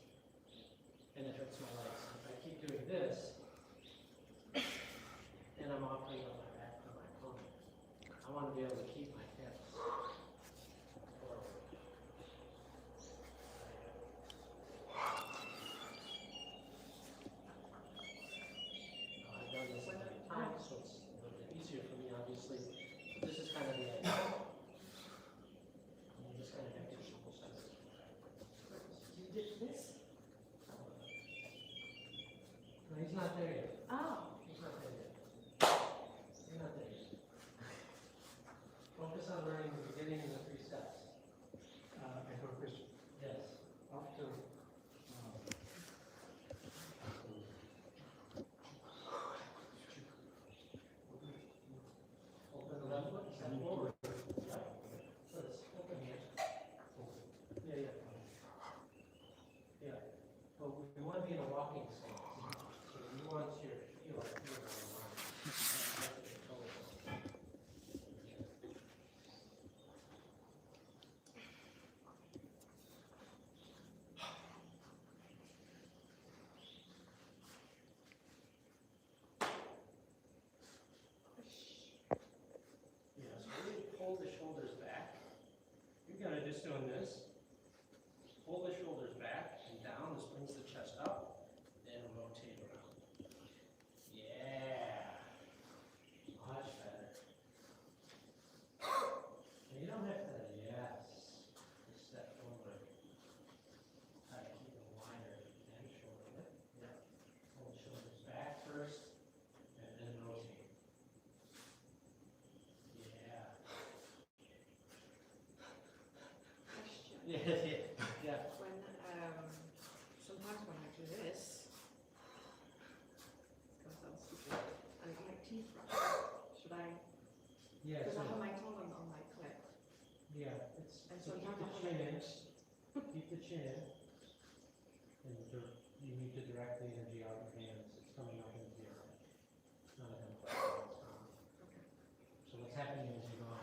And it hurts my legs. If I keep doing this, then I'm operating on my back for my opponent. I want to be able to keep my hips forward. I've done this many times, so it's a little bit easier for me, obviously. But this is kind of the idea. You just kind of have to push this. You did this? No, he's not there yet. Oh. He's not there yet. You're not there yet. Focus on learning the beginning and the 3 steps. I have a question. Yes. After Open the left foot, step forward. Yeah. So it's open here. Yeah, yeah. Yeah. But we want to be in a walking stance. So you want your heel up here on the line. That's what the toe is. Yeah, so really pull the shoulders back. You're gonna just doing this. Pull the shoulders back and down. This brings the chest up. Then rotate around. Yeah. Much better. And you don't have to, yes. Just step forward. Try to keep it wider and shoulder width. Yeah. Pull the shoulders back first and then rotate. Yeah. Question. Yeah, yeah, yeah. When, sometimes when I do this, it's gonna sound stupid, and my teeth brush, should I, Yeah, because I so, have my tongue on my clip. yeah, it's, And so keep sometimes the I chin have in, keep the chin in. And you need to direct the energy out of your hands, it's coming up into your head. It's not a hip flexion, it's not. So what's happening is you're going,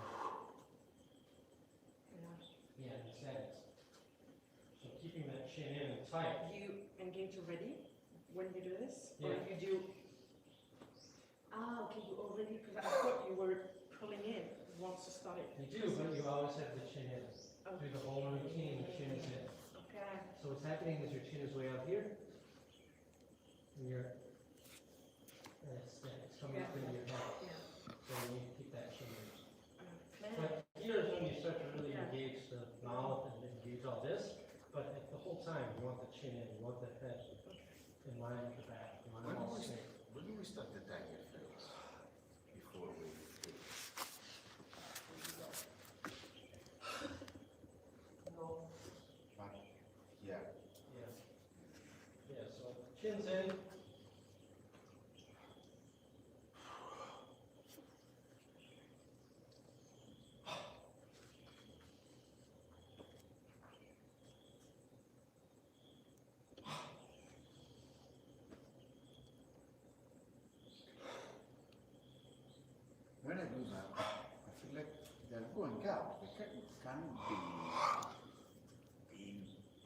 Yeah. yeah, in settings. So keeping that chin in tight. You engage already when you do this? Or Yeah. you do, okay, you already, because I thought you were pulling in once you started. You do, but you always have the chin in. Through the whole routine, the chin is in. Okay. So what's happening is your chin is way out here. And it's coming up into your head. Yeah. So you need to keep that chin in. Okay. But here's when you start to really Yeah. engage the mouth and engage all this. But the whole time, you want the chin in, you want the head in line with the back. You want it all straight. When do we start to tag your face? Before we do. No. Yeah. Yeah. Yeah, so chin's in. When I do that, I feel like they're going out. They can't be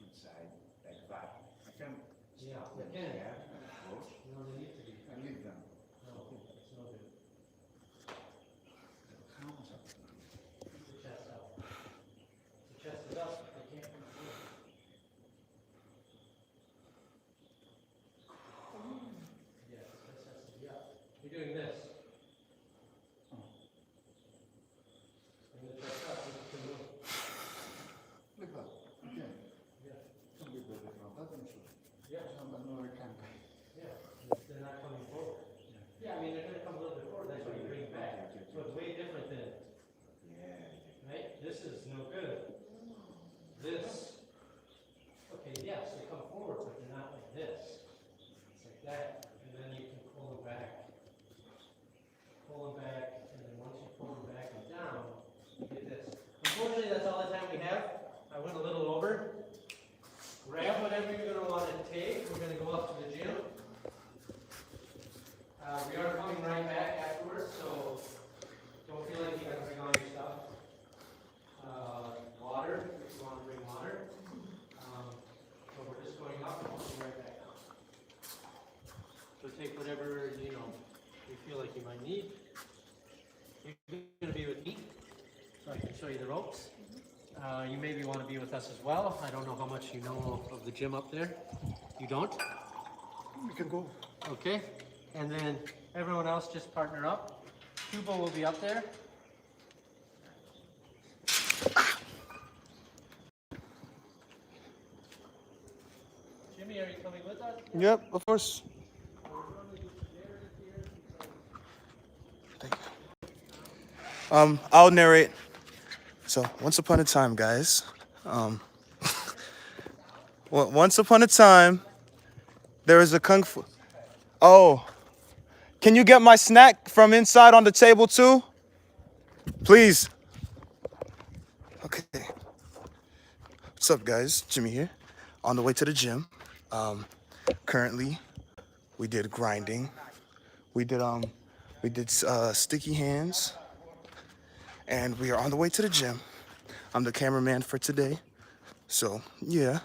inside like that. I can Yeah, stop them again. there and approach No, they need to be. and leave them. No, it's no good. How much of Keep the chest out. The chest is up, but they can't come through. Yeah, the chest has to be up. You're doing this. Bring the chest up, you can move. like that? Okay. Yeah. Some people different. That one should. Yeah. Some another can. Yeah, they're not coming forward. Yeah, I mean, they're gonna come a little bit forward, that's why you bring it back. gym you're going to want to take. We're going to go up to the gym. We are coming right back afterwards, so don't feel like you got to bring all your stuff. Water, if you want to bring water. So we're just going up and coming right back down. So take whatever, you feel like you might need. You're going to be with me, so I can show you the ropes. You maybe want to be with us as well. I don't know how much you know of the gym up there. You don't? We can go. Okay. And then everyone else just partner up. Tubo will be up there. Jimmy, are you coming with us? Yep, of course. Thank you. I'll narrate. So, once upon a time, guys. Once upon a time, there was a kung fu. Oh, can you get my snack from inside on the table too? Please. Okay. What's up, guys? Jimmy here. On the way to the gym. Currently, we did grinding. We did sticky hands, and we are on the way to the gym. I'm the cameraman for today, so yeah.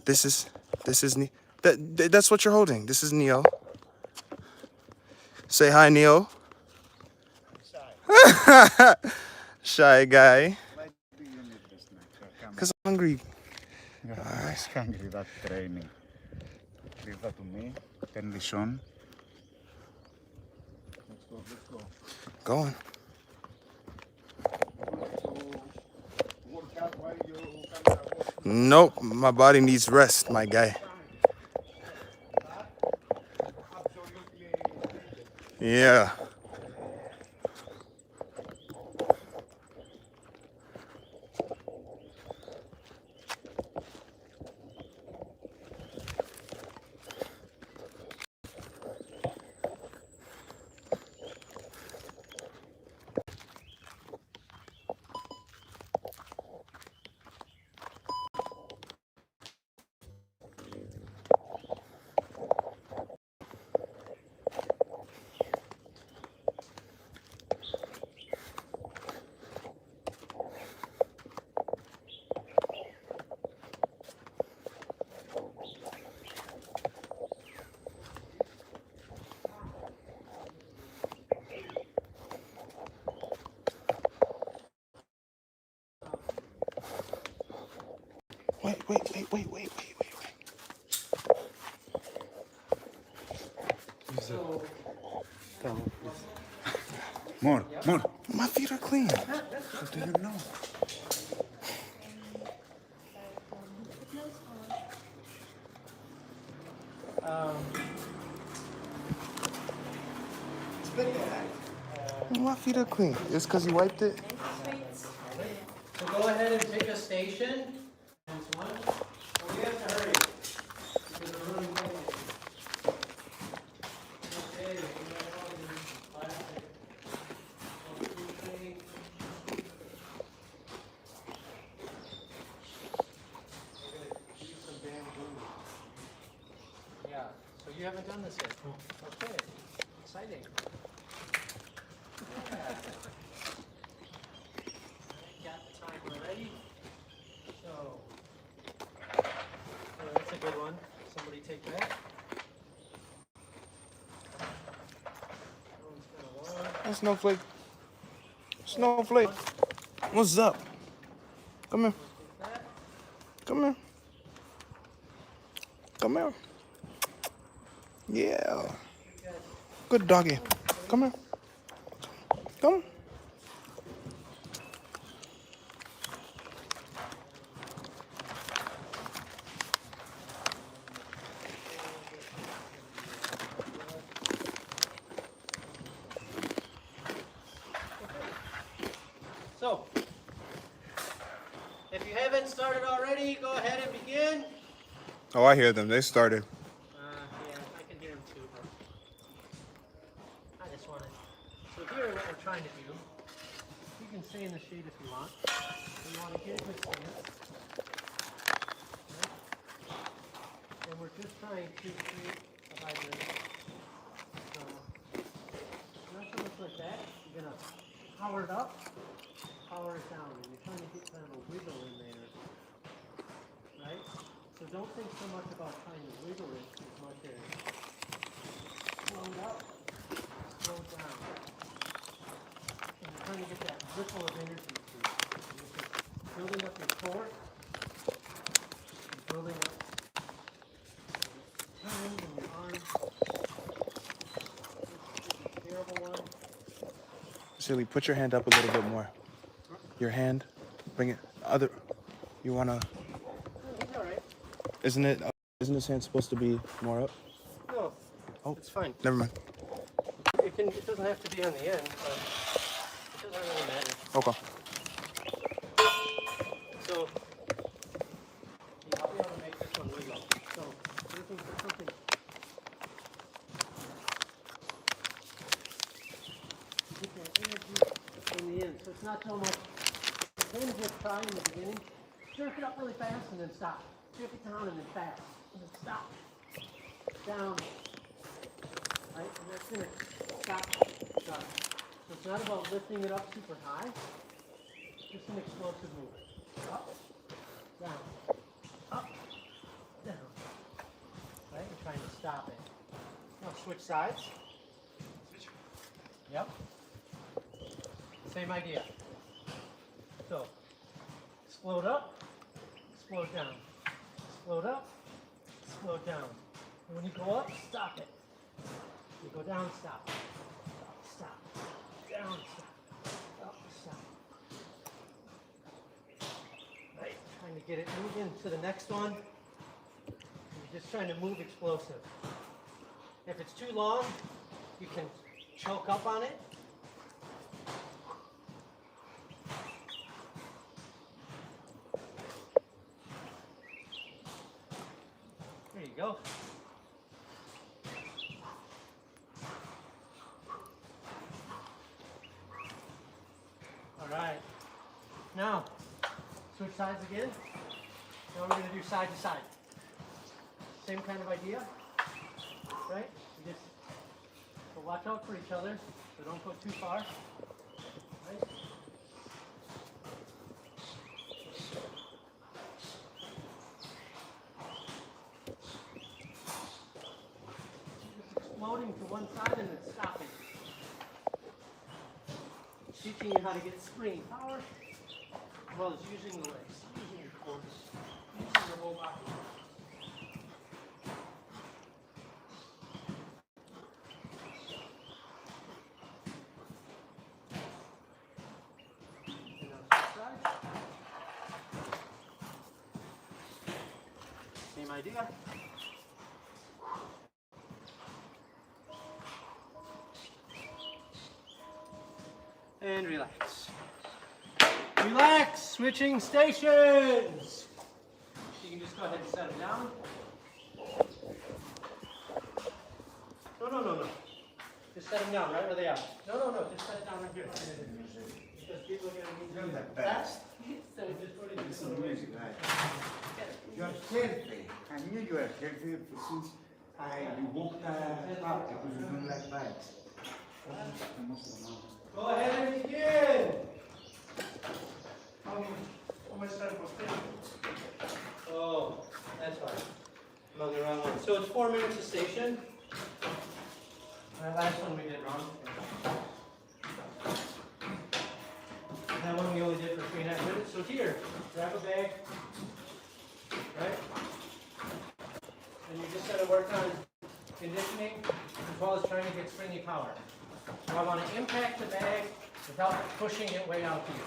This is that's what you're holding. This is Neo. Say hi, Neo. Shy guy. Why do you need this snack? Cause I'm hungry. You're always hungry, that training. Leave that to me. Turn this on. Let's go, let's go. Go on. Work out while you camera work. Nope, my body needs rest, my guy. Absolutely. Yeah. Wait. So, More. My feet are clean. What do you know? My feet are clean. It's because you wiped it. so go ahead and take a station. That's one. Well, we have to hurry because we're running late. Okay, we have all the plastic. Okay. We're gonna use some bamboo. Yeah, so you haven't done this yet. Okay, exciting. Got the timer ready. So, that's a good one. Somebody take that. That one's kind of long. Hey, Snowflake. Snowflake. What's up? Come here. Take that. Come here. Come here. Yeah. We got Good doggy. Come here. Come. So, if you haven't started already, go ahead and begin. Oh, I hear them. They started. Yeah, I can hear them too, but I just wanted. So here, what we're trying to do, you can stay in the shade if you want. So you want to get a good stance. Right? And we're just trying to create a vibration. So, not so much like that. You're going to power it up, power it down. And you're trying to get kind of a wiggle in there. Right? So don't think so much about trying to wiggle it as much as slow it up, slow it down. And you're trying to get that ripple of energy to it. And you're just building up your core, and building up your hands and your arms. This is a terrible one. Silly, put your hand up a little bit more. Your hand. Bring it. Other. You want to. It's all right. Isn't his hand supposed to be more up? No, Oh. it's fine. Never mind. It doesn't have to be on the end, but it doesn't really matter. Okay. So, I'll be able to make this one wiggle. So, we're looking for something. To get that energy in the end. So it's not so much, then just try in the beginning, jerk it up really fast and then stop. Jerk it down and then fast. And then stop. Down. Right? And that's gonna stop. Stop. So it's not about lifting it up super high. Just an explosive movement. Up, down, up, down. Right? You're trying to stop it. Now switch sides. Yep. Same idea. So, explode up, explode down. Explode up, explode down. And when you go up, stop it. You go down, stop. Up, stop. Down, stop. Up, stop. Right, trying to get it moving to the next one. You're just trying to move explosive. If it's too long, you can choke up on it. There you go. All right. Now, switch sides again. Now we're going to do side to side. Same kind of idea, right? You just so watch out for each other, so don't go too far. Right? Just exploding to one side and then stopping. Teaching you how to get spring power, as well as using the legs, using your core, using your whole body. And now switch sides. Same idea. And relax. Relax, switching stations. You can just go ahead and set them down. No. Just set them down right where they are. No. Just set it down right here. Because people are going to need to fast. So just put it in some way. You are healthy. I knew you were healthy since you walked up because you don't like bikes. Go ahead and begin. How much time was it? Oh, that's fine. I'm on the wrong one. So it's 4 minutes a station. Last one we did wrong. That one we only did for 3.5 minutes. So here, grab a bag, right? And you just got to work on conditioning as well as trying to get springy power. So I want to impact the bag without pushing it way out here.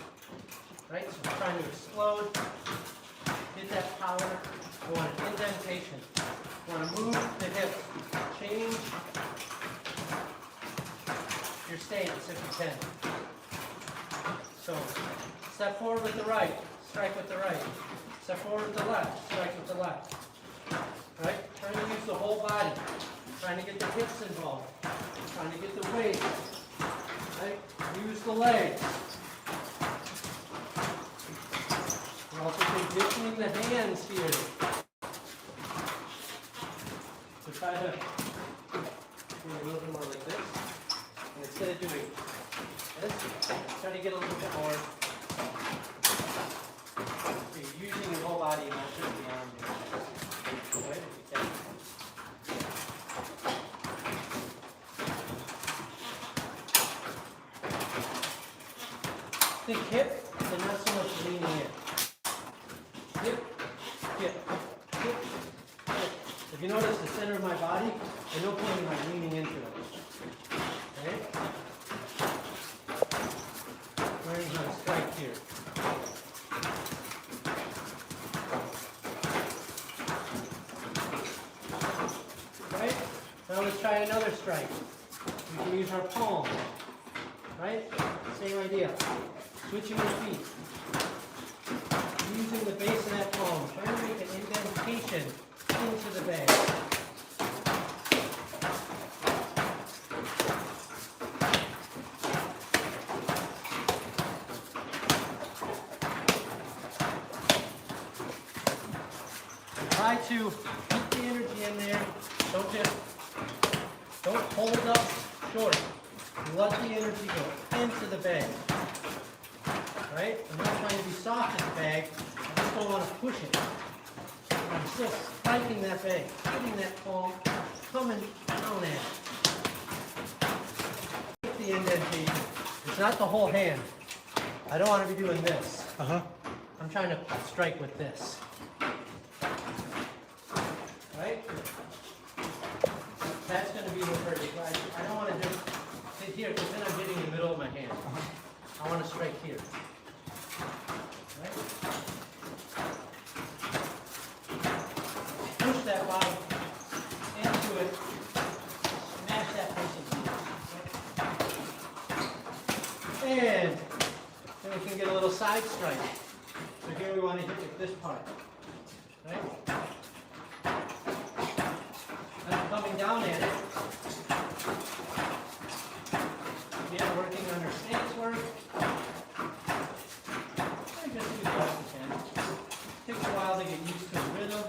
Right? So we're trying to explode, get that power. I want an indentation. I want to move the hip, change your stance if you can. So step forward with the right, strike with the right. Step forward with the left, strike with the left. Right? Trying to use the whole body. Trying to get the hips involved. Trying to get the weight. Right? Use the legs. We're also conditioning the hands here. So try to do a little bit more like this. And instead of doing this, try to get a little bit more. So you're using your whole body, not just the arm. Right? If you can. Think hip, and not so much leaning in. Hip, hip, hip, hip. If you notice the center of my body, at no point am I leaning into it. Okay? Learning how to strike here. Right? Now let's try another strike. We can use our palm. Right? Same idea. Switching your feet. Using the base of that palm. Trying to make an indentation into the bag. Try to keep the energy in there. Don't hold up short. Let the energy go into the bag. Right? I'm not trying to be soft in the bag. I just don't want to push it. I'm still spiking that bag, hitting that palm, coming down at it. The indentation. It's not the whole hand. I don't want to be doing this. I'm trying to strike with this. Right? That's going to be the vertical. I don't want to just hit here because then I'm hitting the middle of my hand. I want to strike here. Right? Push that bottom into it. Smash that person. Right? And then we can get a little side strike. So here we want to hit with this part. Right? I'm coming down at it. Again, working on our stance work. Just do the best you can. Takes a while to get used to the rhythm.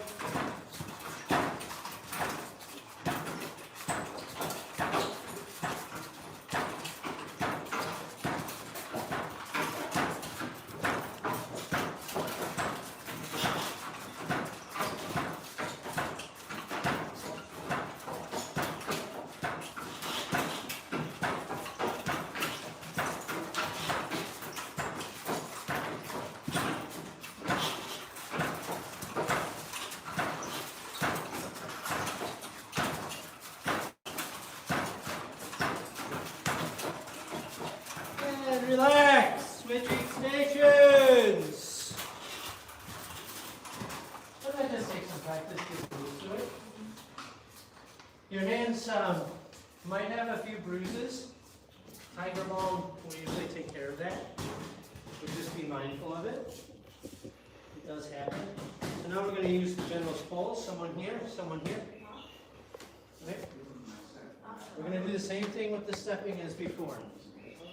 Relax, switching stations. Let that just take some practice to get used to it. Your hands might have a few bruises. Tiger balm will usually take care of that. So just be mindful of it. It does happen. So now we're going to use the general's pulse. Someone here, someone here. Right? We're going to do the same thing with the stepping as before.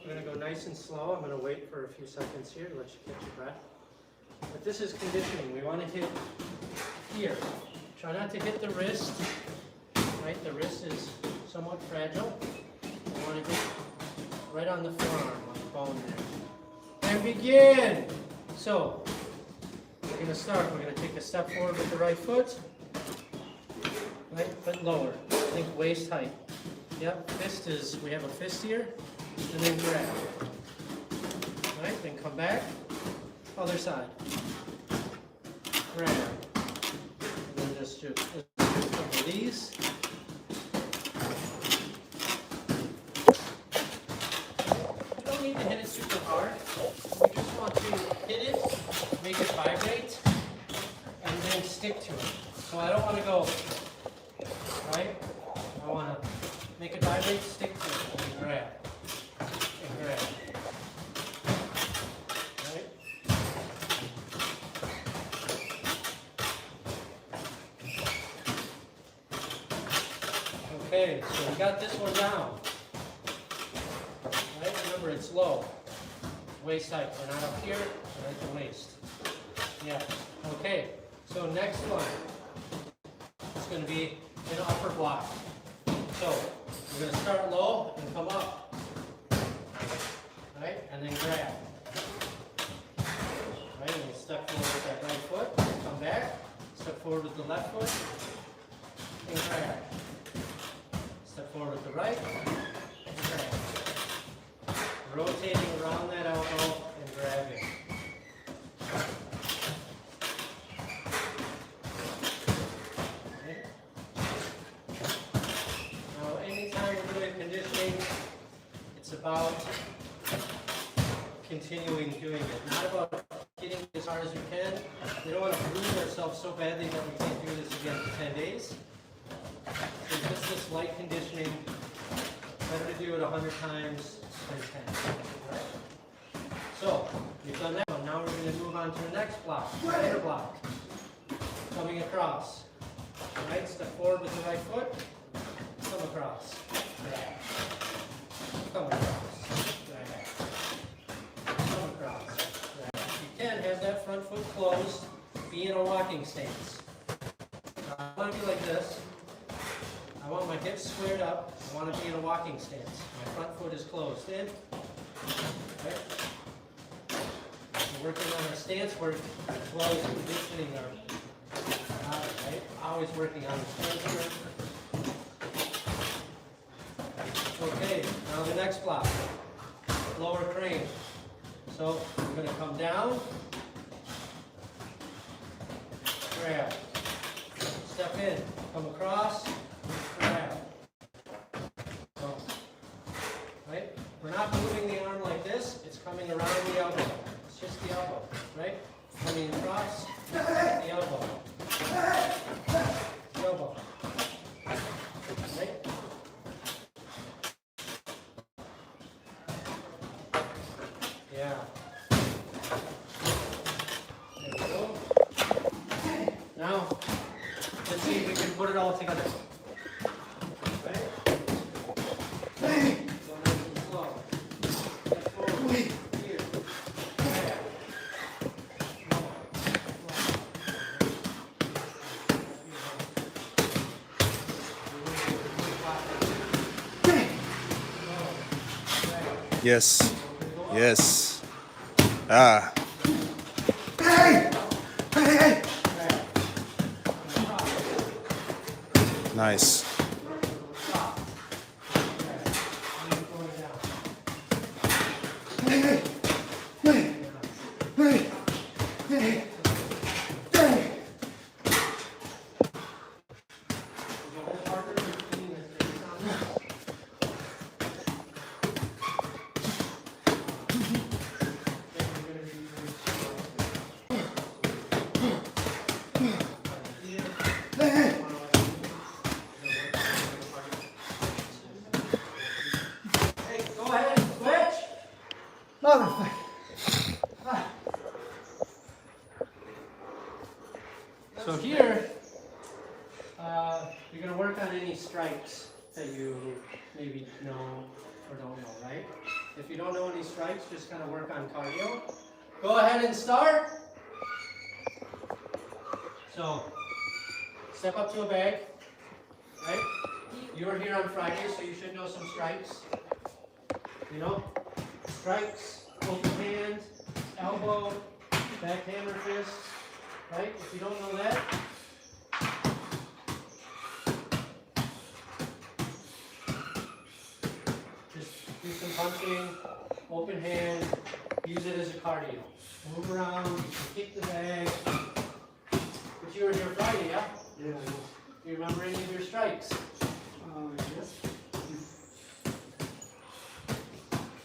We're going to go nice and slow. I'm going to wait for a few seconds here to let you catch your breath. But this is conditioning. We want to hit here. Try not to hit the wrist. Right? The wrist is somewhat fragile. We want to hit right on the forearm, on the bone there. And begin. So, we're going to start. We're going to take a step forward with the right foot. Right? But lower. Think waist height. Yep. Fist is, we have a fist here. And then grab. Right, then come back. Other side. Grab. And then just release. You don't need to hit it super hard. We just want to hit it, make it vibrate, and then stick to it. So I don't want to go, right? I want to make it vibrate, stick to it, and grab. Grab. Right? Okay, so we got this one down. Right? Remember, it's low. Waist height. We're not up here, we're at the waist. Yeah. Okay, so next one. It's going to be and upper block. So we're going to start low and come up, right? And then grab. Right, and we step forward with that right foot, come back, step forward with the left foot, and grab. Step forward with the right, and grab. Rotating around that elbow and grabbing. Okay. Now, anytime we're doing conditioning, it's about continuing doing it, not about getting as hard as we can. We don't want to bruise ourselves so badly that we can't do this again for 10 days. So just this light conditioning, better to do it 100 times than 10. Right? So, we've done that one. Now we're going to move on to the next block, inner block. Coming across. Right, step forward with the right foot, come across. Grab. Come across. Grab. Come across. Grab. If you can, have that front foot closed, be in a walking stance. I want to be like this. I want my hips squared up. I want to be in a walking stance. My front foot is closed in. Right? We're working on our stance work as well as conditioning our body, right? Always working on the stance work. Okay, now the next block. Lower crane. So we're going to come down. Grab. Step in. Come across. Grab. So, right? We're not moving the arm like this. It's coming around the elbow. It's just the elbow, right? Coming across the elbow. The elbow. Right? Yeah. There we go. Now, let's see if we can put it all together. Right? Go nice and slow. Step forward. Here. Back. Yes. Yes. Ah. Nice. Go ahead and switch. So here, you're going to work on any strikes that you maybe know or don't know, right? If you don't know any strikes, just kind of work on cardio. Go ahead and start. So, step up to a bag, right? You were here on Friday, so you should know some strikes. You know, strikes, open hand, elbow, back hammer fist, right? If you don't know that, just do some punching, open hand, use it as a cardio. Move around, you can kick the bag. But you were here Friday, yeah? Yeah, Do you remember any of your strikes? yes.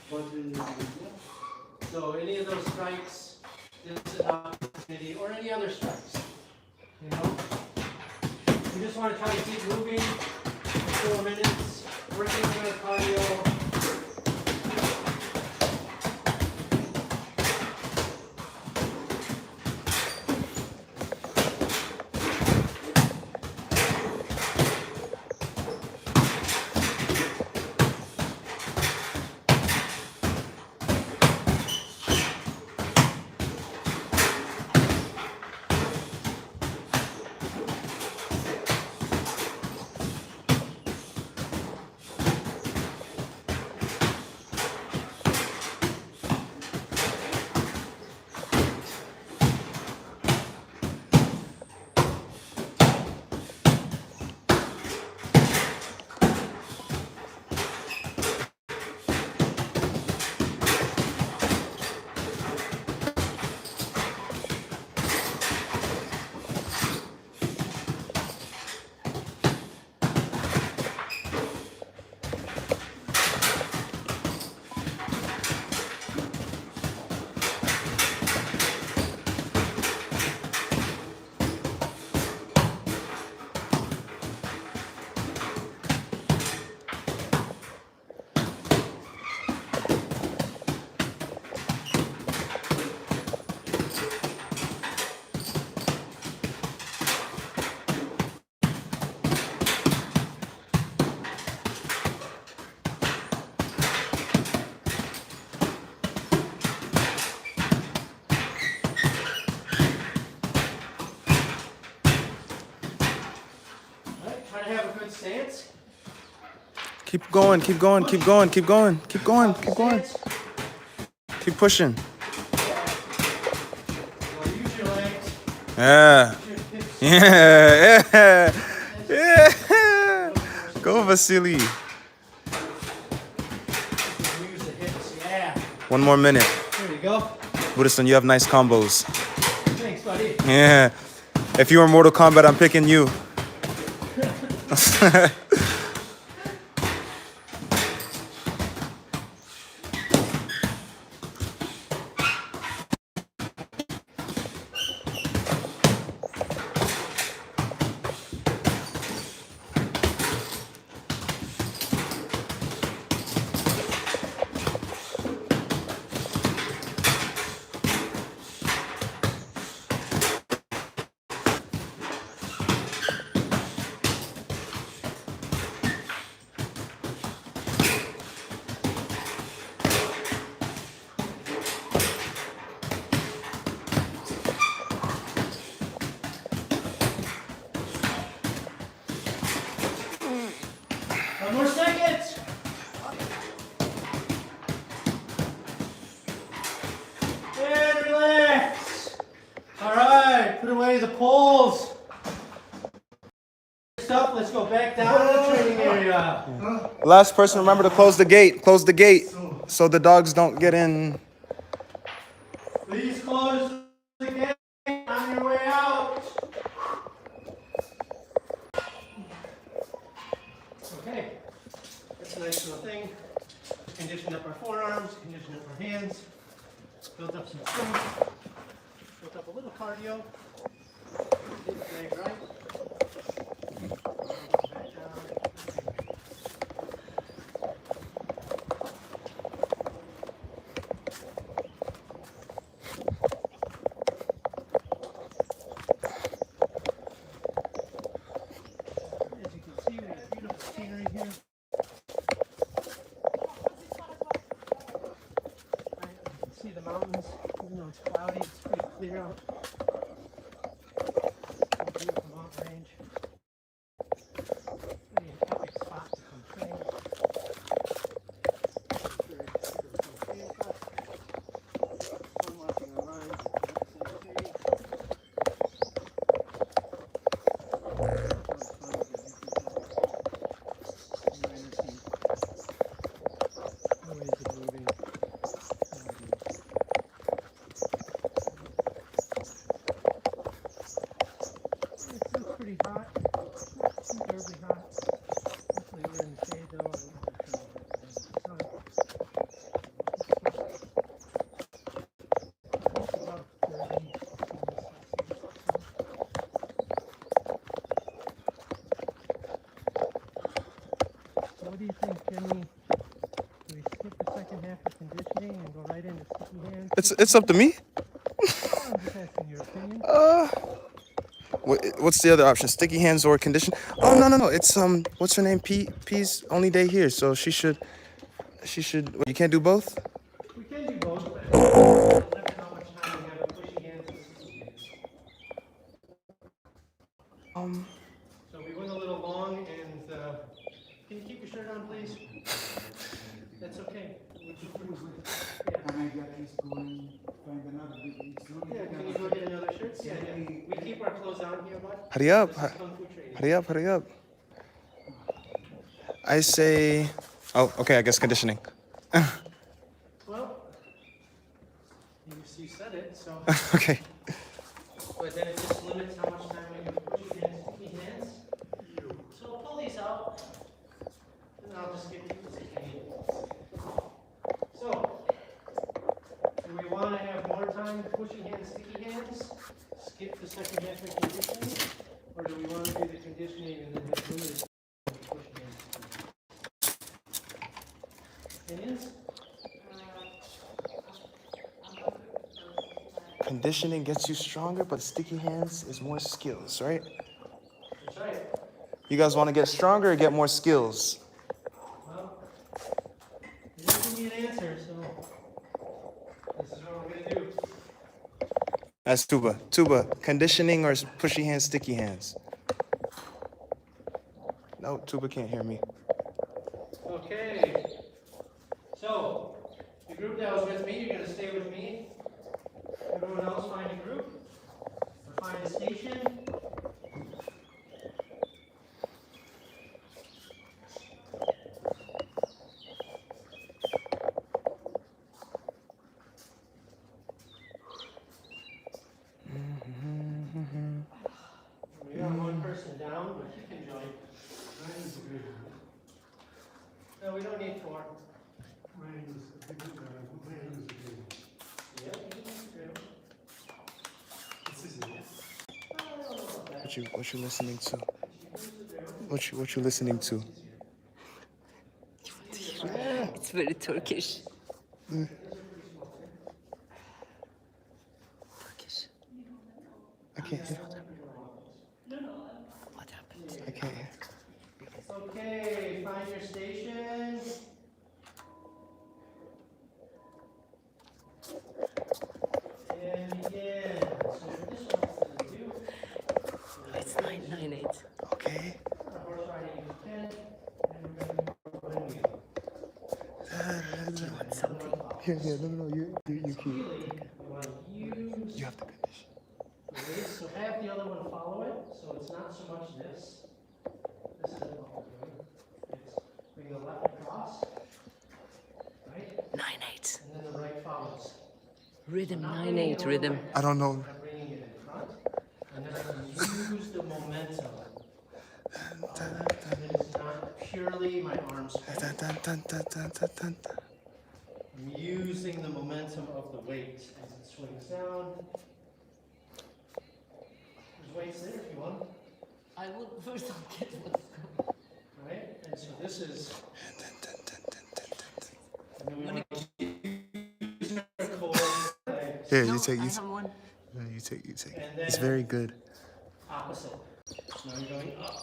But So any of those strikes, this is an opportunity, or any other strikes, you know? You just want to try to keep moving for 4 minutes, working on your cardio. Try to have a good stance. Keep going, keep going, keep going, keep going, keep going, keep going. Stance. Keep pushing. Well, use your legs. Yeah. Use your hips. Yeah. Yeah. Yeah. Go, Vasily. Use the hips. Yeah. One more minute. There you go. Buddhistan, you have nice combos. Thanks, buddy. Yeah. If you were Mortal Kombat, I'm picking you. One more second. And relax. All right, put away the poles. Stuff. Let's go back down to the training area. Last person, remember to close the gate. Close the gate so the dogs don't get in. Please close the gate on your way out. Okay, that's a nice little thing. Conditioned up our forearms, conditioned up our hands, built up some strength, built up a little cardio. Did the leg right. Back down. As you can see, we have beautiful scenery here. Right, you can see the mountains, even though it's cloudy, it's pretty clear out. Beautiful mountain range. Really an epic spot to come train. Sun watching the line. It's pretty hot. It's terribly hot. Hopefully we're in the shade though. It's about 30. So what do you think, Jimmy? Do we skip the second half of conditioning and go right into sticky hands? It's up to me. I'm just asking your opinion. What's the other option? Sticky hands or condition? Oh no. It's what's her name? P's only day here, so she should. You can't do both. We can do both, but it limit how much time we have to pushy hands and sticky hands. So we went a little long, and can you keep your shirt on, please? That's okay. And I got this going, find another big soon. Yeah, can you go get another shirt? Yeah. We keep our clothes on here, bud. Hurry up! This is Kung Fu training. Hurry up! I say. Oh, okay. I guess conditioning. Well, you said it, so. Okay. But then it just limits how much time we can push hands, sticky hands. So I'll pull these out, and I'll just get to the sticky hands. So, do we want to have more time pushing hands, sticky hands? Skip the second half of conditioning? Or do we want to do the conditioning and then just limit it to pushing hands? Opinions? Conditioning gets you stronger, but sticky hands is more skills, right? That's right. You guys want to get stronger or get more skills? Well, you didn't give me an answer, so this is what we're going to do. That's Tuba. Conditioning or pushy hands, sticky hands? No, Tuba can't hear me. Okay. So, the group that was with me, you're going to stay with me. Everyone else find a group or find a station. We got one person down, but you can join. No, we don't need four. Yep, you can do. What you listening to? What you listening to? It's very Turkish. Turkish. I can't hear. What happened? I can't hear. Okay, find your station. And begin. So this one's going to do. It's 998. Okay. Horse riding is 10. And we're going to do one wheel. Do you want something? Yeah, no, you keep. Really, you want to use You have to condition. the waist, so have the other one follow it, so it's not so much this. This isn't what we're doing. It's bring the left across, right? 98. And then the right follows. Rhythm, Not 98 bringing it all the rhythm. way. I don't know. I'm bringing it in front, and then I can use the momentum. It is not purely my arms. Dun, dun, dun, dun, dun, dun, dun. I'm using the momentum of the weight as it swings down. There's weights there if you want, I will first get what's going. right? And so this is, Dun, dun, dun, dun, dun, dun. and then we want to use our core legs. Here, No, you take. I You have one. No, you take. You take. And It's then- very good. Opposite. Now you're going up.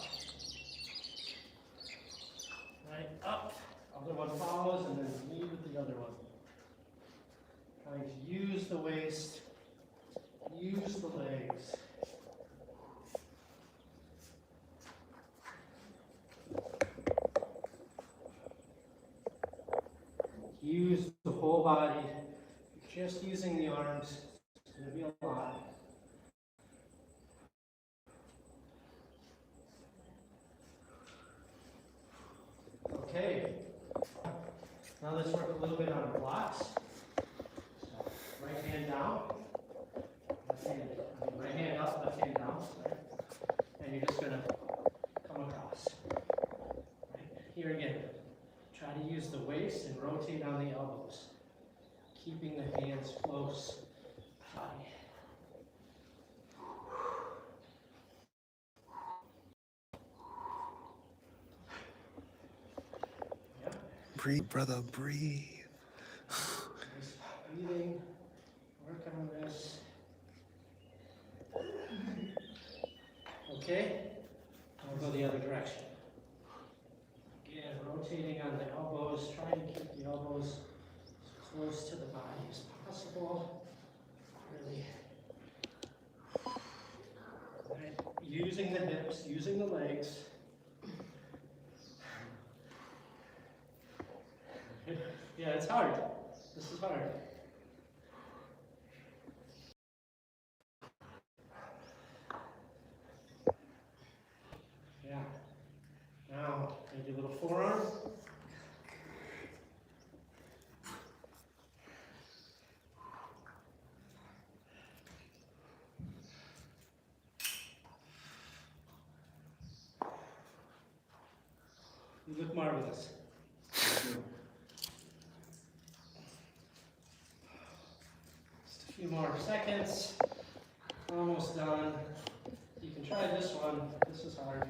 Right, up. Other one follows, and then lead with the other one. Trying to use the waist, use the legs. Use the whole body. Just using the arms, it's going to be a lot. Okay. Now let's work a little bit on our blocks. So, right hand down, right hand up, left hand down. Sorry. And you're just gonna come across. Right. Here again, try to use the waist and rotate on the elbows, keeping the hands close. Body. Yep. Breathe, brother, breathe. Nice breathing. Work on this. Okay, I'll go the other direction. Again, rotating on the elbows, trying to keep the elbows as close to the body as possible. Really. Right. Using the hips, using the legs. Yeah, it's hard. This is hard. Yeah. Now, maybe a little forearm. You look marvelous. Just a few more seconds. Almost done. You can try this one. This is hard.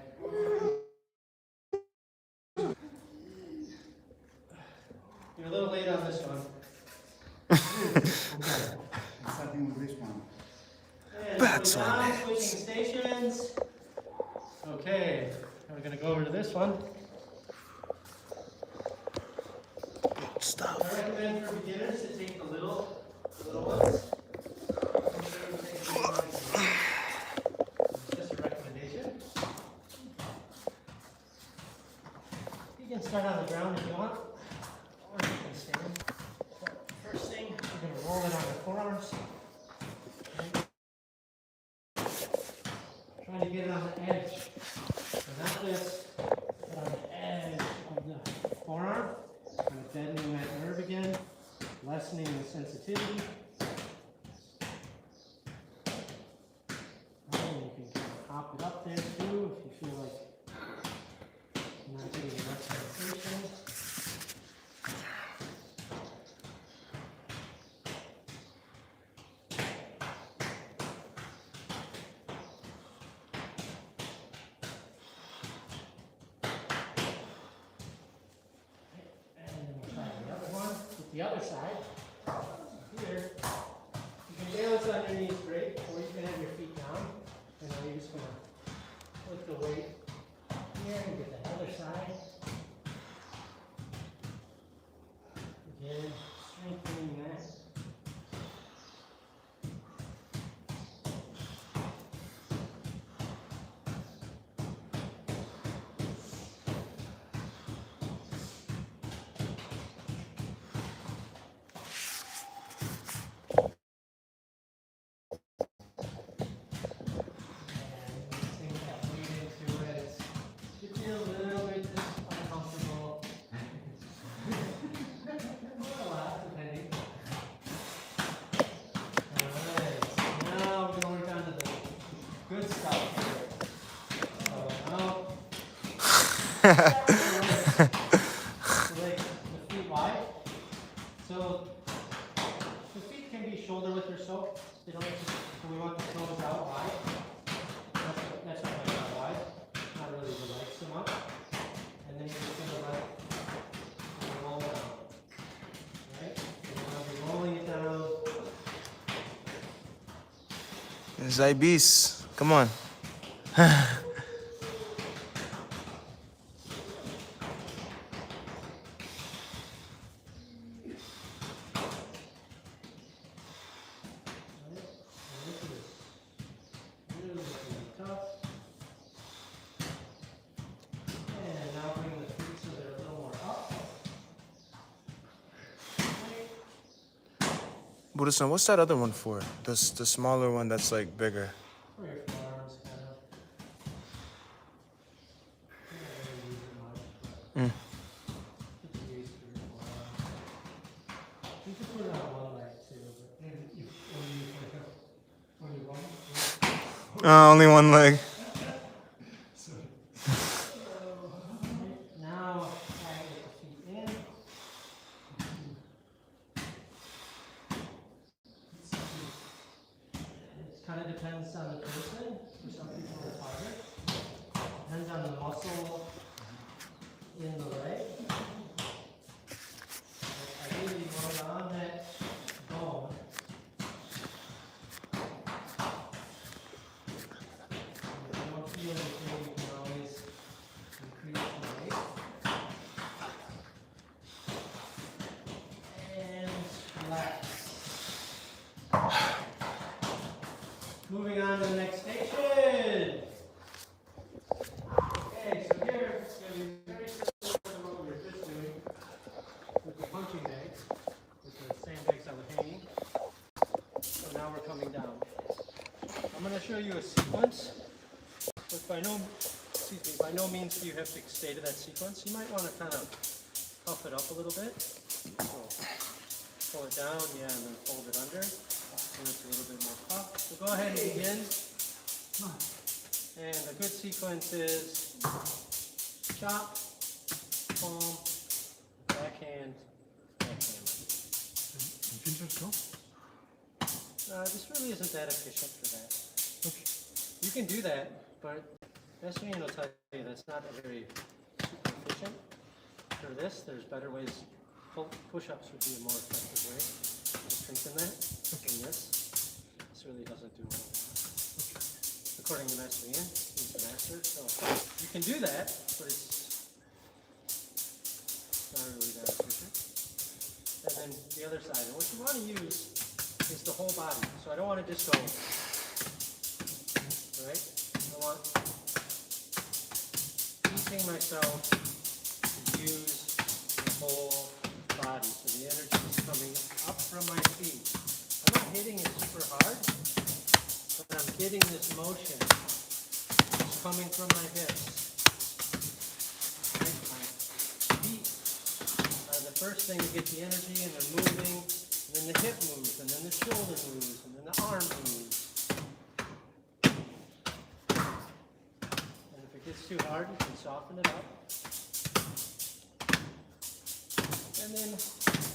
You're a little late on this one. Starting with this one. And Bats going on down, it. switching stations. Okay, now we're gonna go over to this one. Stop. I recommend for beginners to take the little ones. Just a recommendation. You can start on the ground if you want, or you can stand. So first thing, we're going to roll it on the forearms. Okay. Trying to get it on the edge. So not this, but on the edge of the forearm. Kind of deadening that nerve again, lessening the sensitivity. And you can kind of hop it up there too if you feel like you're not getting enough sensation. The other side, here, you can balance on your knees great, or you can have your feet down, and now you're just going to put the weight here and get the other side. Again, strengthening that. The feet wide. So the feet can be shoulder width or so. They don't have to, so we want the toes out wide. That's what I mean by wide. Not really the legs so much. And then you're just going to let it roll down. Right? And then I'll be rolling it down. Zaibis, come on. Buddha-san, what's that other one for? The smaller one that's like bigger. For your forearms, kind of. Mm. You can put it on one leg too, but only one. Only one leg. Now, try to get the feet in. It kind of depends on the person. For some people it's harder. Depends on the muscle in the leg. But ideally, when we're on that bone, if you don't feel anything, you can always increase the weight. And relax. Moving on to the next station. Okay, so here it's going to be very similar to what we were just doing with the punching bags, with the same bags that were hanging. So now we're coming down. I'm going to show you a sequence, but by no means do you have to stay to that sequence. You might want to kind of puff it up a little bit. So pull it down, yeah, and then fold it under. So it's a little bit more puff. So go ahead and begin. And a good sequence is chop, palm, backhand, backhand. This really isn't that efficient for that. Okay. You can do that, but Esrian will tell you that's not very super efficient. For this, there's better ways. Push-ups would be a more effective way to strengthen that than this. This really doesn't do a whole lot. According to Master Ian, he's the master, so you can do that, but it's not really that efficient. And then the other side, and what you want to use is the whole body. So I don't want to just go, right? I want easing myself use the whole body. So the energy is coming up from my feet. I'm not hitting it super hard, but I'm getting this motion. It's coming from my hips. My feet are the first thing to get the energy, and they're moving. And then the hip moves, and then the shoulder moves, and then the arm moves. And if it gets too hard, you can soften it up. And then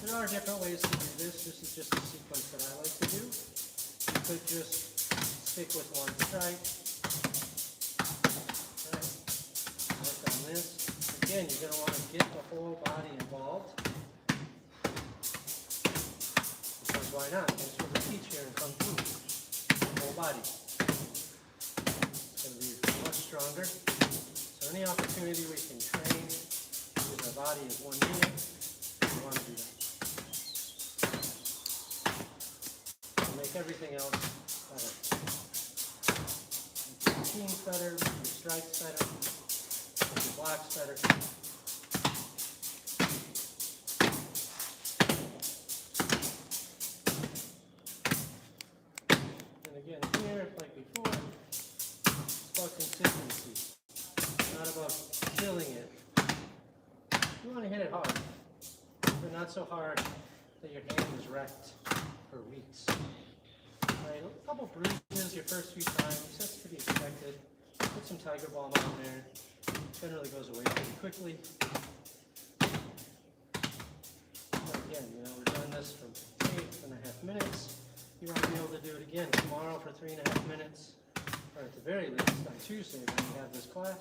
there are different ways to do this. This is just a sequence that I like to do. You could just stick with one strike. Right. Work on this. Again, you're going to want to get the whole body involved. Because why not? That's what we teach here in Kung Fu. The whole body. It's going to be much stronger. So any opportunity we can train with our body as one unit, we want to do that. To make everything else better. Make your routines better, make your strikes better, make your blocks better. And again, here, like before, it's about consistency. It's not about killing it. You want to hit it hard, but not so hard that your hand is wrecked for weeks. Right, a couple bruises your first few times, that's to be expected. Put some tiger balm on there. It generally goes away pretty quickly. But again, we're doing this for 8.5 minutes. You want to be able to do it again tomorrow for 3.5 minutes, or at the very least on Tuesday when we have this class.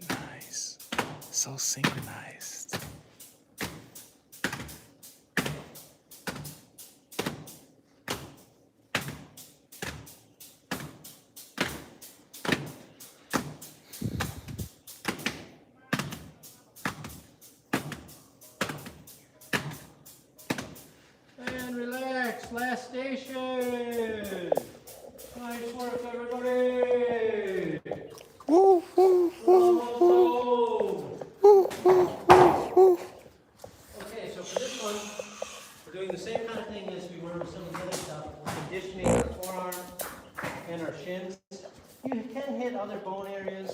Nice. So synchronized. And relax, last station. Nice work, everybody. Woo, woo, woo, Almost home. Okay, so for this one, we're doing the same kind of thing as we were with some of the other stuff. We're conditioning our forearm and our shins. You can hit other bone areas.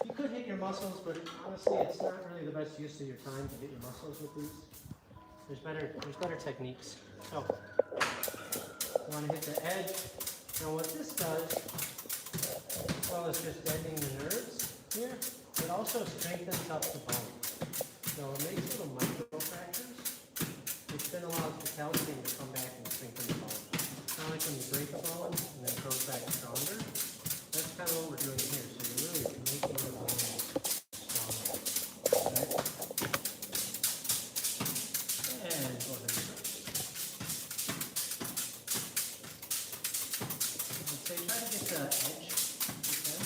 You could hit your muscles, but honestly, it's not really the best use of your time to hit your muscles with these. There's better techniques. So, you want to hit the edge. Now what this does, as well as just bending the nerves here, it also strengthens up the bone. So it makes little micro fractures, which then allows the calcium to come back and strengthen the bone. Kind of like when you break a bone and then it grows back stronger. That's kind of what we're doing here. So you're really making the bone stronger. Right? And go ahead and so you try to get the edge, okay?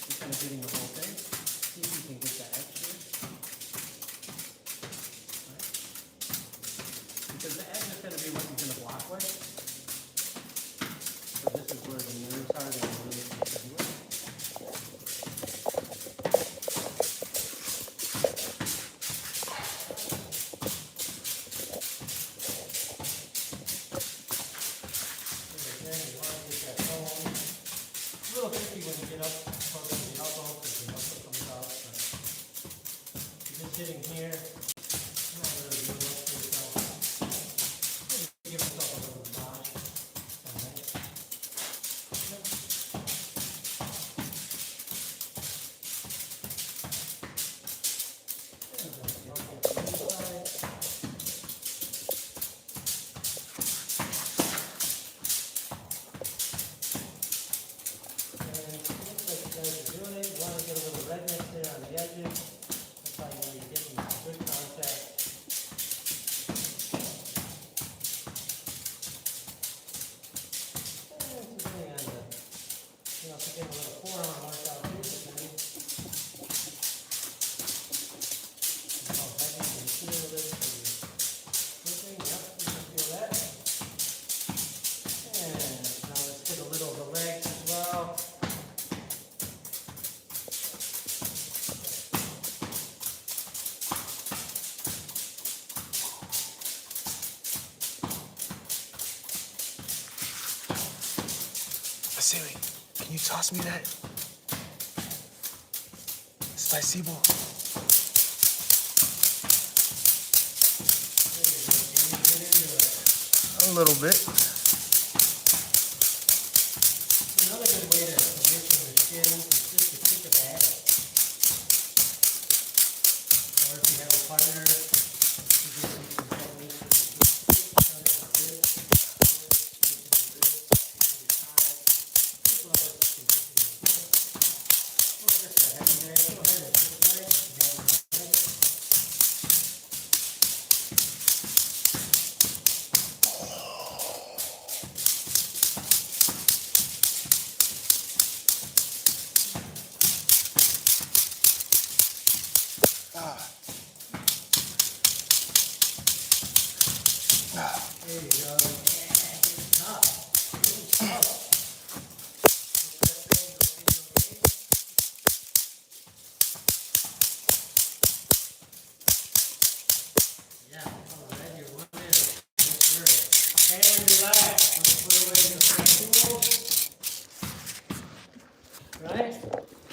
You're kind of getting the whole thing. See if you can get the edge here. Right? Because the edge is going to be what you're going to block with. So this is where the nerves are that are really continuous. It's a little tricky when you get up close to the elbow because the muscle comes out. But you're just getting here, not really doing much for yourself. Give yourself a little massage. Alright. Yep. And then work it to the side. And it looks like you guys are doing it. You want to get a little redness there on the edges. That's how you know you're getting good contact. Siri, can you toss me that? Spasibo. A little bit. Another good way to position the shins is just to kick it back. Or if you have a partner, you do some techniques where you kick each other in the ribs, kicking the ribs, kicking your thighs, as well as positioning your hips. Well, just a heavy day. Go ahead and kick leg. You have enough legs. There you go. Yeah, good stuff. Good stuff. What's that saying? Okay? Yeah, all right, you're 1 minute. Nice work. And relax. Let's put away the front tools. Right?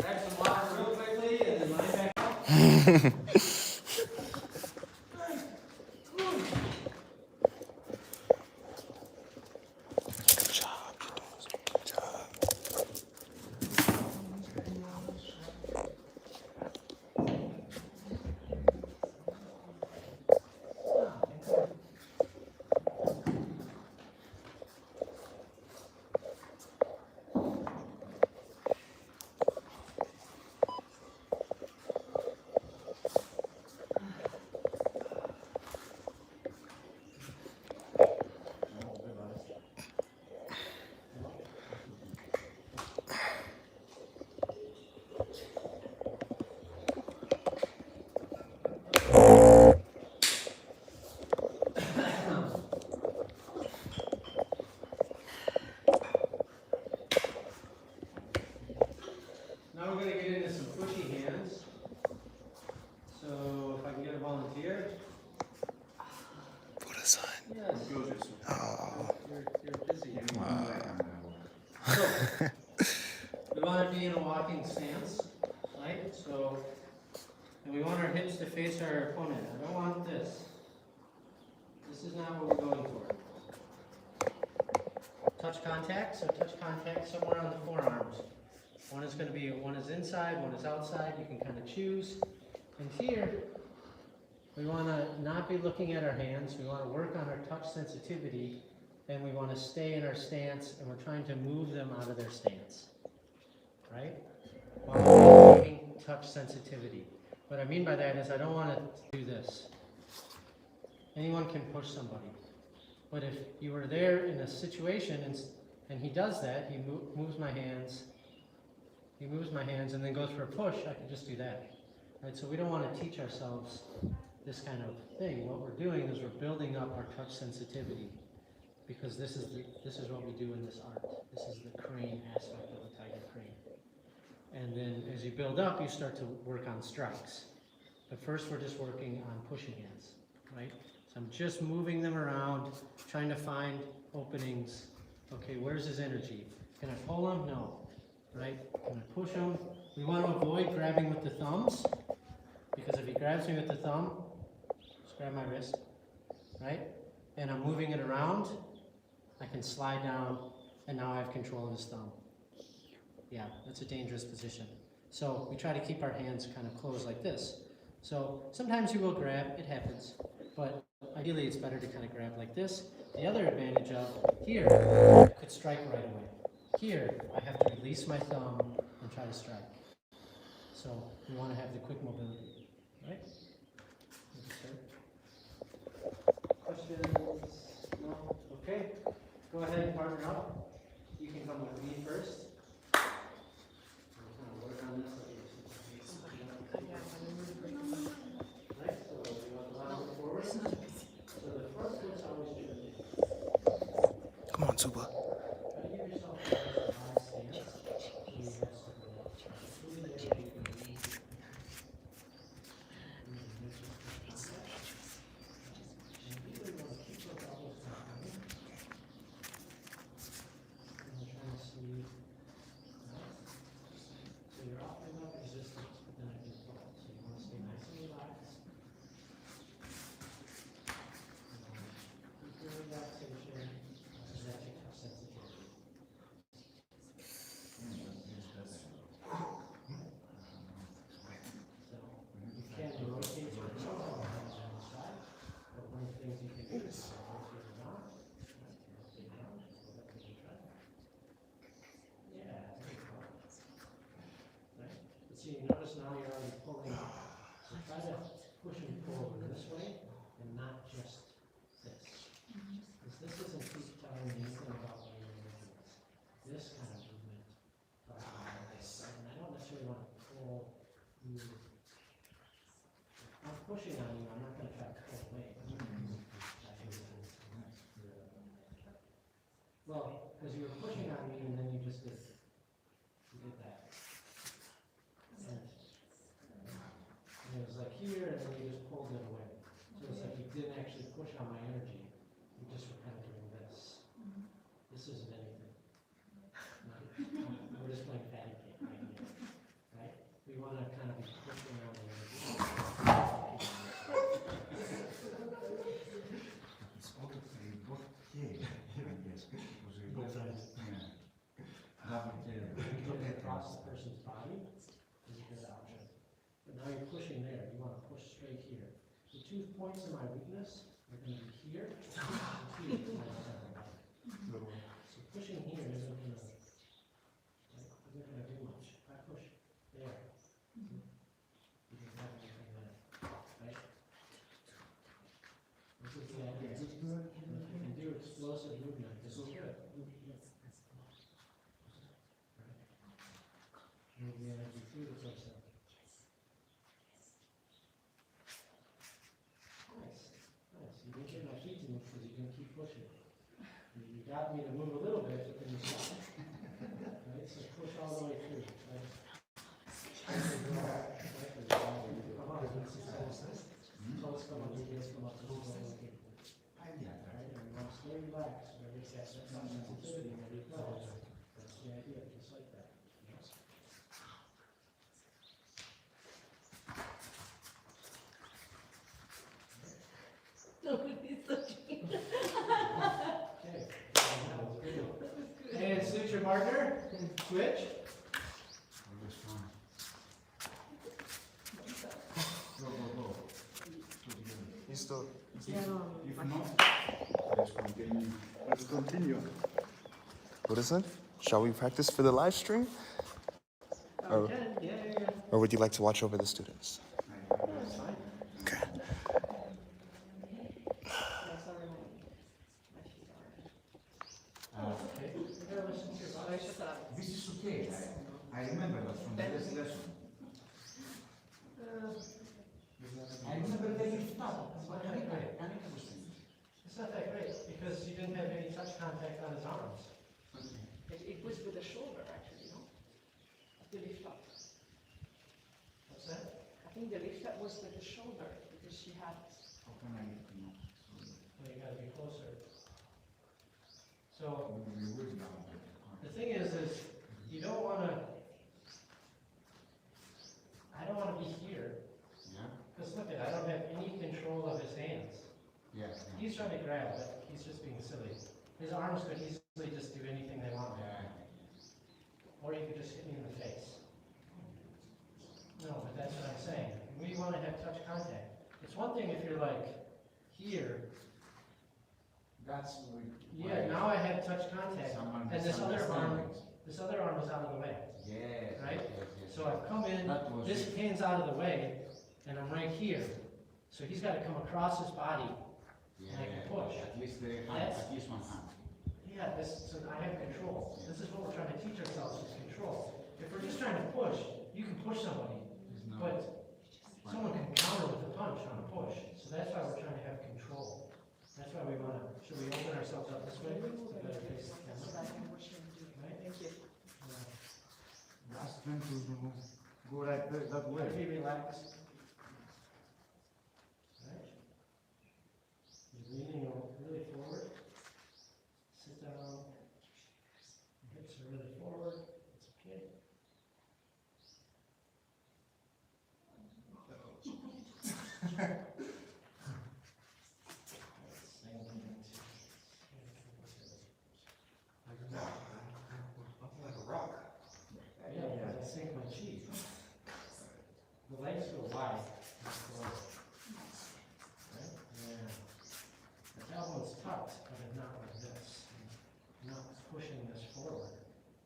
Grab some water real quickly and then lie back up. Good job. Good job. Now we're going to get into some pushy hands. So if I can get a volunteer. Put us on. Yes. Oh. You're busy. So, we want to be in a walking stance, right? So, and we want our hips to face our opponent. I don't want this. This is not what we're going for. Touch contact, so touch contact somewhere on the forearms. One is inside, one is outside. You can kind of choose. And here, we want to not be looking at our hands. We want to work on our touch sensitivity, and we want to stay in our stance, and we're trying to move them out of their stance, right? While we're working touch sensitivity. What I mean by that is I don't want to do this. Anyone can push somebody. But if you were there in a situation and he does that, he moves my hands, and then goes for a push, I can just do that. Right? So we don't want to teach ourselves this kind of thing. What we're doing is we're building up our touch sensitivity, because this is what we do in this art. This is the crane aspect of the tiger crane. And then as you build up, you start to work on strikes. But first we're just working on pushing hands, right? So I'm just moving them around, trying to find openings. Okay, where's his energy? Can I pull him? No. Right? Can I push him? We want to avoid grabbing with the thumbs, because if he grabs me with the thumb, just grab my wrist, right? And I'm moving it around, I can slide down, and now I have control of his thumb. Yeah, that's a dangerous position. So we try to keep our hands kind of closed like this. So sometimes you will grab, it happens, but ideally it's better to kind of grab like this. The other advantage of here, I could strike right away. Here, I have to release my thumb and try to strike. So we want to have the quick mobility, right? Questions? No? Okay. Go ahead and partner up. You can come with me first. Work on this. Right, so we want the lateral forward. So the front foot's always good. Come on, Tuba. Try to give yourself a nice stance. So you have some pushing on you, I'm not gonna try to pull away. Well, because you were pushing on me and then you just did that. And it was like here and then you just pulled it away. So it's like you didn't actually push on my energy. You just were kind of doing this. This isn't anything. We're just playing patty cake right here. Right? We want to kind of be pushing on the energy. It's also both here, yes, because we both Get it across the person's body is a good option. But now you're pushing there. You want to push straight here. The 2 points of my weakness are going to be here and here. So pushing here isn't going to do much. If I push there, you can have anything there. Right? This is the idea. If you can do explosive movement, this is good. Move the energy through the torso. Nice, nice. You didn't get my feet to move because you didn't keep pushing. You got me to move a little bit, but then you stopped. Right, so push all the way through. Right? Come on, this is toes come up, heels come up, toes come up. Right, and you want to stay relaxed. Whenever you get that sensitivity, whenever you go. That's the idea, just like that. Nobody's touching. Okay. And switch your partner. Switch. Always fine. Go. He's still. If not, let's continue. Buddhism, shall we practice for the live stream? Or, Yeah. or would you like to watch over the students? That's fine. Okay. That's already my feet are. Okay. You gotta listen to your body. This is okay. I remember that from the last lesson. I remember that you stopped. It's not that great because you didn't have any touch contact on his arms. It was with the shoulder, actually, no? The lift up. What's that? I think the lift up was with the shoulder, because she had, How can I know? Well, you gotta be closer. So We will now. the thing is you don't wanna, I don't wanna be here. Yeah? Because look at, I don't have any control of his hands. Yeah. He's trying to grab, but he's just being silly. His arms could easily just do anything they want. Or you could just hit me in the face. No, but that's what I'm saying. We want to have touch contact. It's one thing if you're like here. That's Yeah, now I have touch contact. And this other arm was out of the way. Yes. Right? Yes. So I've come in, That was this hand's out of the way, and I'm right here. So he's got to come across his body. Yeah. I can push. At least the hand, That's- at least one hand. Yeah, so I have control. This is what we're trying to teach ourselves is control. If we're just trying to push, you can push somebody, There's no- but someone can counter with a punch on a push. So that's why we're trying to have control. That's why we want to, should we open ourselves up this way? To better face the so camera? that I can watch him do. Right? Thank you. Ask them to go right there, that way. Be relaxed. Right? You're leaning really forward. Sit down. Hips are really forward. It's okay. Like a rock. Yeah, I sink my cheek. The legs go wide. Right? Yeah. The elbow's tucked, but it's not like this. I'm not pushing this forward.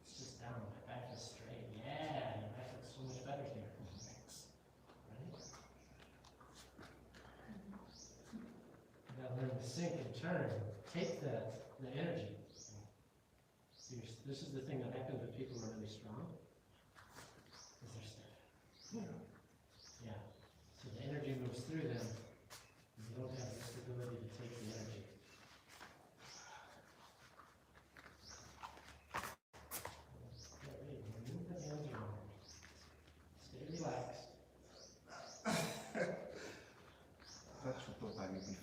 It's just down. My back is straight. Yeah, your back looks so much better here. Right? You gotta learn to sink and turn. Take the energy. This is the thing that happens when people are really strong. Is they're stiff. Yeah. So the energy moves through them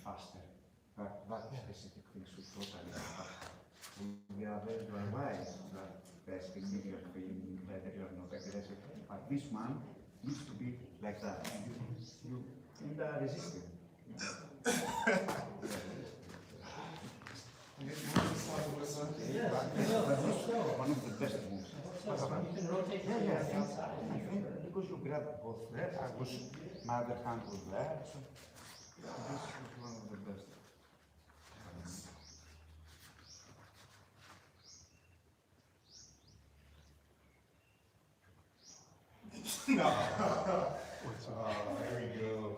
faster. But that specific thing should totally be faster. We are very DIY, that basically you're feeling better, you're not aggressive. But this one needs to be like that. You end up resisting. One of the best moves. You can rotate Yeah, to yeah, the outside. I think because you grab both there, I was, my other hand was there, so this was one of the best. There we go.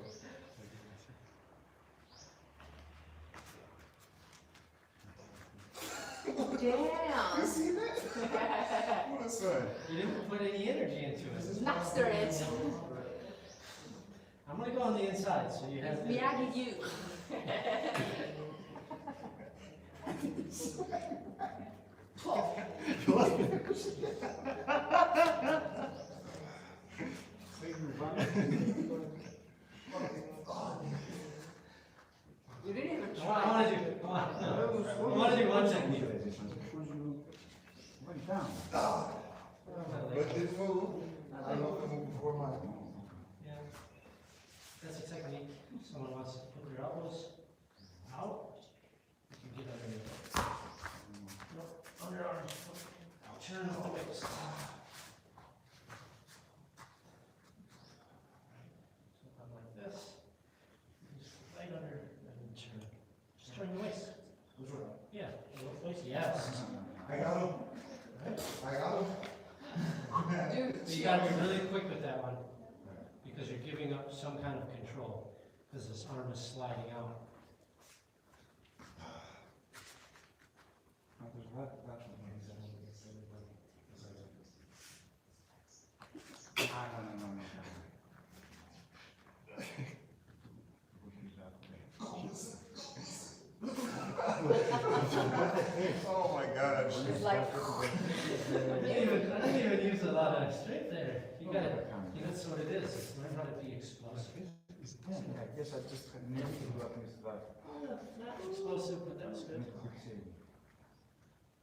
Damn. See that? What a son. You didn't put any energy into it. Master it. I'm gonna go on the inside, so you have to. Miyagi you. You didn't even I try. wanna do, I wanna do one technique. Because you went down. But this move, I know the move before mine. Yeah. That's a technique. Someone wants to put their elbows out. You can get underneath. Nope, underarms. Turn the waist. Something like this. Just right under and turn. Just turn the waist. Yeah, the waist, yes. I got him. I got him. Dude, You gotta be really quick with that one, because you're giving up some kind of control, because this arm is sliding out. Oh my gosh. it's like, I didn't even use a lot of strength there. You gotta, that's what it is, it's learn how to be explosive. Yeah, I guess I just had never to do that. Not explosive, but that was good.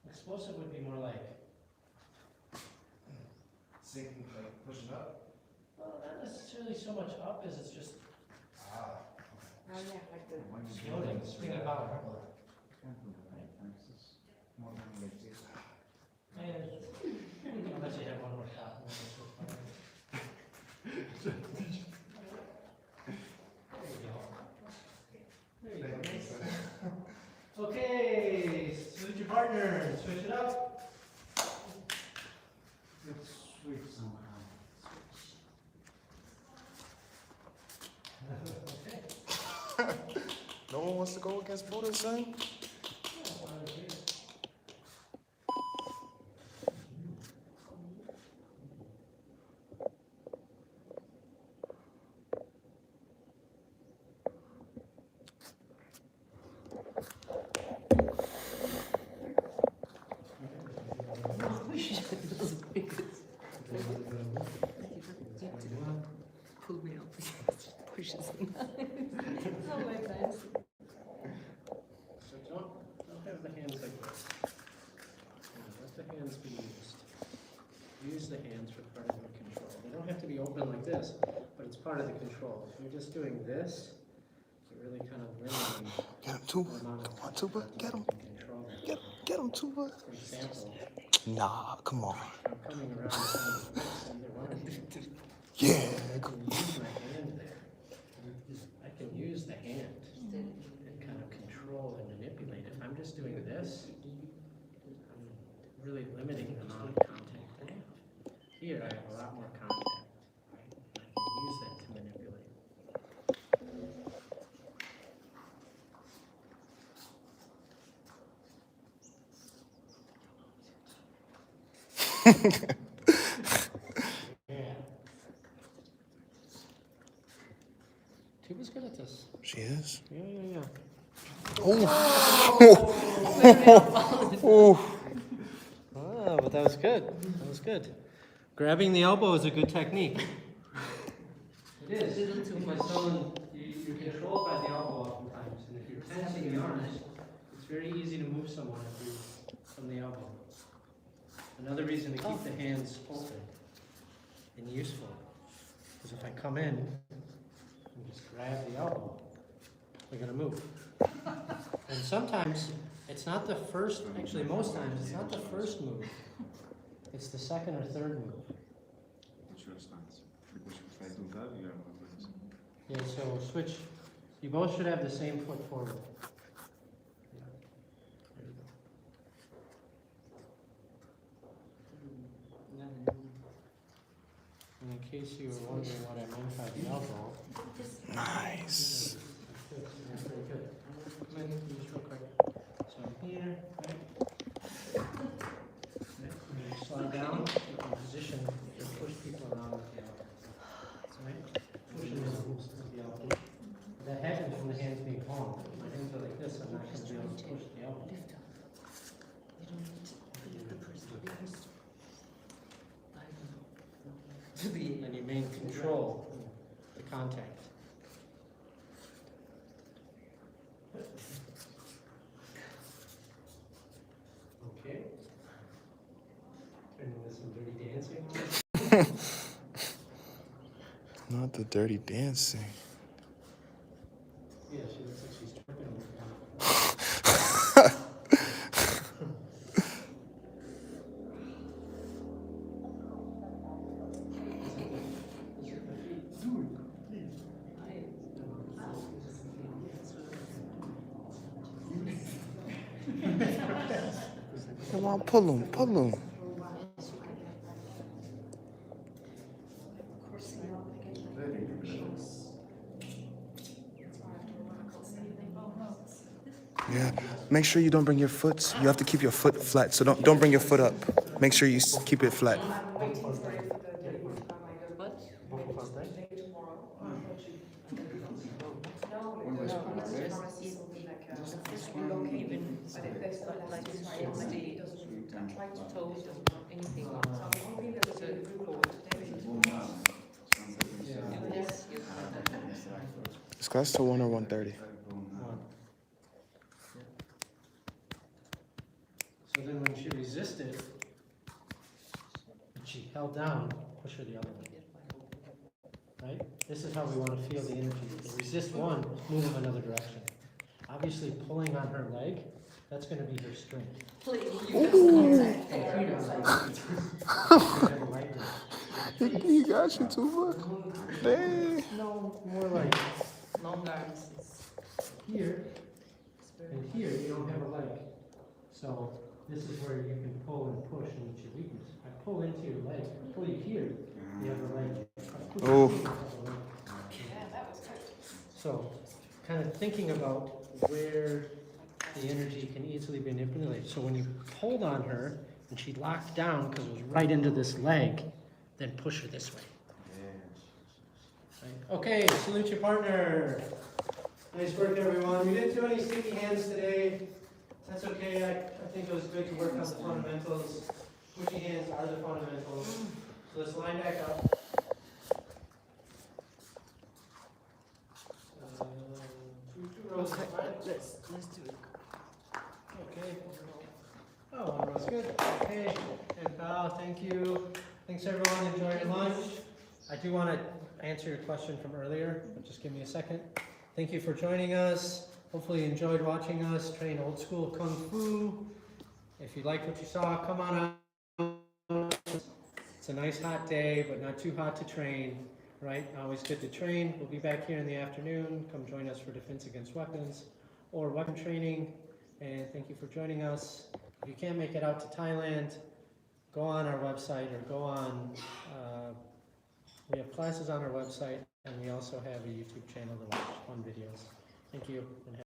Explosive would be more like, Sinking, like pushing up. well, not necessarily so much up as it's just Ah. oh yeah, like the. floating, swinging about. More than like this. And I'll let you have one more shot. There you go. There you go. Okay, switch your partner, switch it up. Let's switch somehow. Okay. No one wants to go against Buddha, son? Pull me up. Pushes me. Oh my God. So don't have the hands like this. Let the hands be used. Use the hands for part of the control. They don't have to be open like this, but it's part of the control. If you're just doing this, you're really kind of limiting Get him, Tuba. the amount of Come on, Tuba. Get him. control. Get him, Tuba. For example, Nah, come on. I'm coming around and either one of you. Yeah. I can use my hand there. I can use the hand and kind of control and manipulate. If I'm just doing this, I'm really limiting the amount of contact I have. Here, I have a lot more contact. I can use that to manipulate. Yeah. Tuba's good at this. She is. Yeah. Oh. Ah, but that was good. That was good. Grabbing the elbow is a good technique. It is. Little too much. Because someone, you're controlled by the elbow oftentimes. And if very easy to move someone from the elbow. Another reason to keep the hands open and useful is if I come in and just grab the elbow, we're gonna move. And sometimes it's not the first, actually most times it's not the first move, it's the second or third move. What's your stance? Because if I do that, you are not going to. Yeah, so switch, you both should have the same foot forward. Yeah, there you go. And in case you were wondering what I meant by the elbow. Nice. Yeah, very good. Come in, just real quick. So I'm here, right? Right, and you slide down, you can position, you push people around with the elbow. Right? Push them in with the elbow. That happens when the hands being palmed. My hands are like this, I'm not going to be able to push the elbow. Lift up. You don't need to lift the person because I don't know. And you maintain control the contact. Okay. Turning into some dirty dancing. Not the dirty dancing. Yeah, she looks like she's twerking. Come on, pull him, pull him. Yeah, make sure you don't bring your foot. You have to keep your foot flat, so don't bring your foot up. Make sure you keep it flat. I'm waiting for it for the delivery from my What? maybe today, tomorrow. No, No, it's it's pharmacy, just something like it's this relocated, one but even there's no like elastic, this so one, it the doesn't, I'm trying to toes or anything. So I'm hoping that the delivery will go today, maybe tomorrow. Do this, you Is class till 1 or 1:30? So then when she resisted, and she held down, push her the other way. Right? This is how we want to feel the energy. To resist one, move in another direction. Obviously pulling on her leg, that's going to be her strength. You got you too much. Dang. No, more like long arms is here very and here you don't have a leg. So this is where you can pull and push and it's your weakness. I pull into your leg, I pull you here, you have a leg. I push you Oh. here, you have a leg. So kind of thinking about where the energy can easily be manipulated. So when you pulled on her and she locked down because it was right into this leg, then push her this way. Right. Okay, salute your partner. Nice work, everyone. We didn't do any sticky hands today. That's okay. I think it was good to work on the fundamentals. Pushy hands are the fundamentals. So let's line back up. Two rows. Okay, Fine. let's do it. Okay. Oh, one row's good. Okay. And pal, thank you. Thanks everyone. Enjoy your lunch. I do want to answer your question from earlier, but just give me a second. Thank you for joining us. Hopefully you enjoyed watching us train old school Kung Fu. If you liked what you saw, come on out. It's a nice hot day, but not too hot to train, right? Always good to train. We'll be back here in the afternoon. Come join us for Defense Against Weapons or weapon training. And thank you for joining us. If you can't make it out to Thailand, go on our website or go on, we have classes on our website and we also have a YouTube channel to watch fun videos. Thank you. And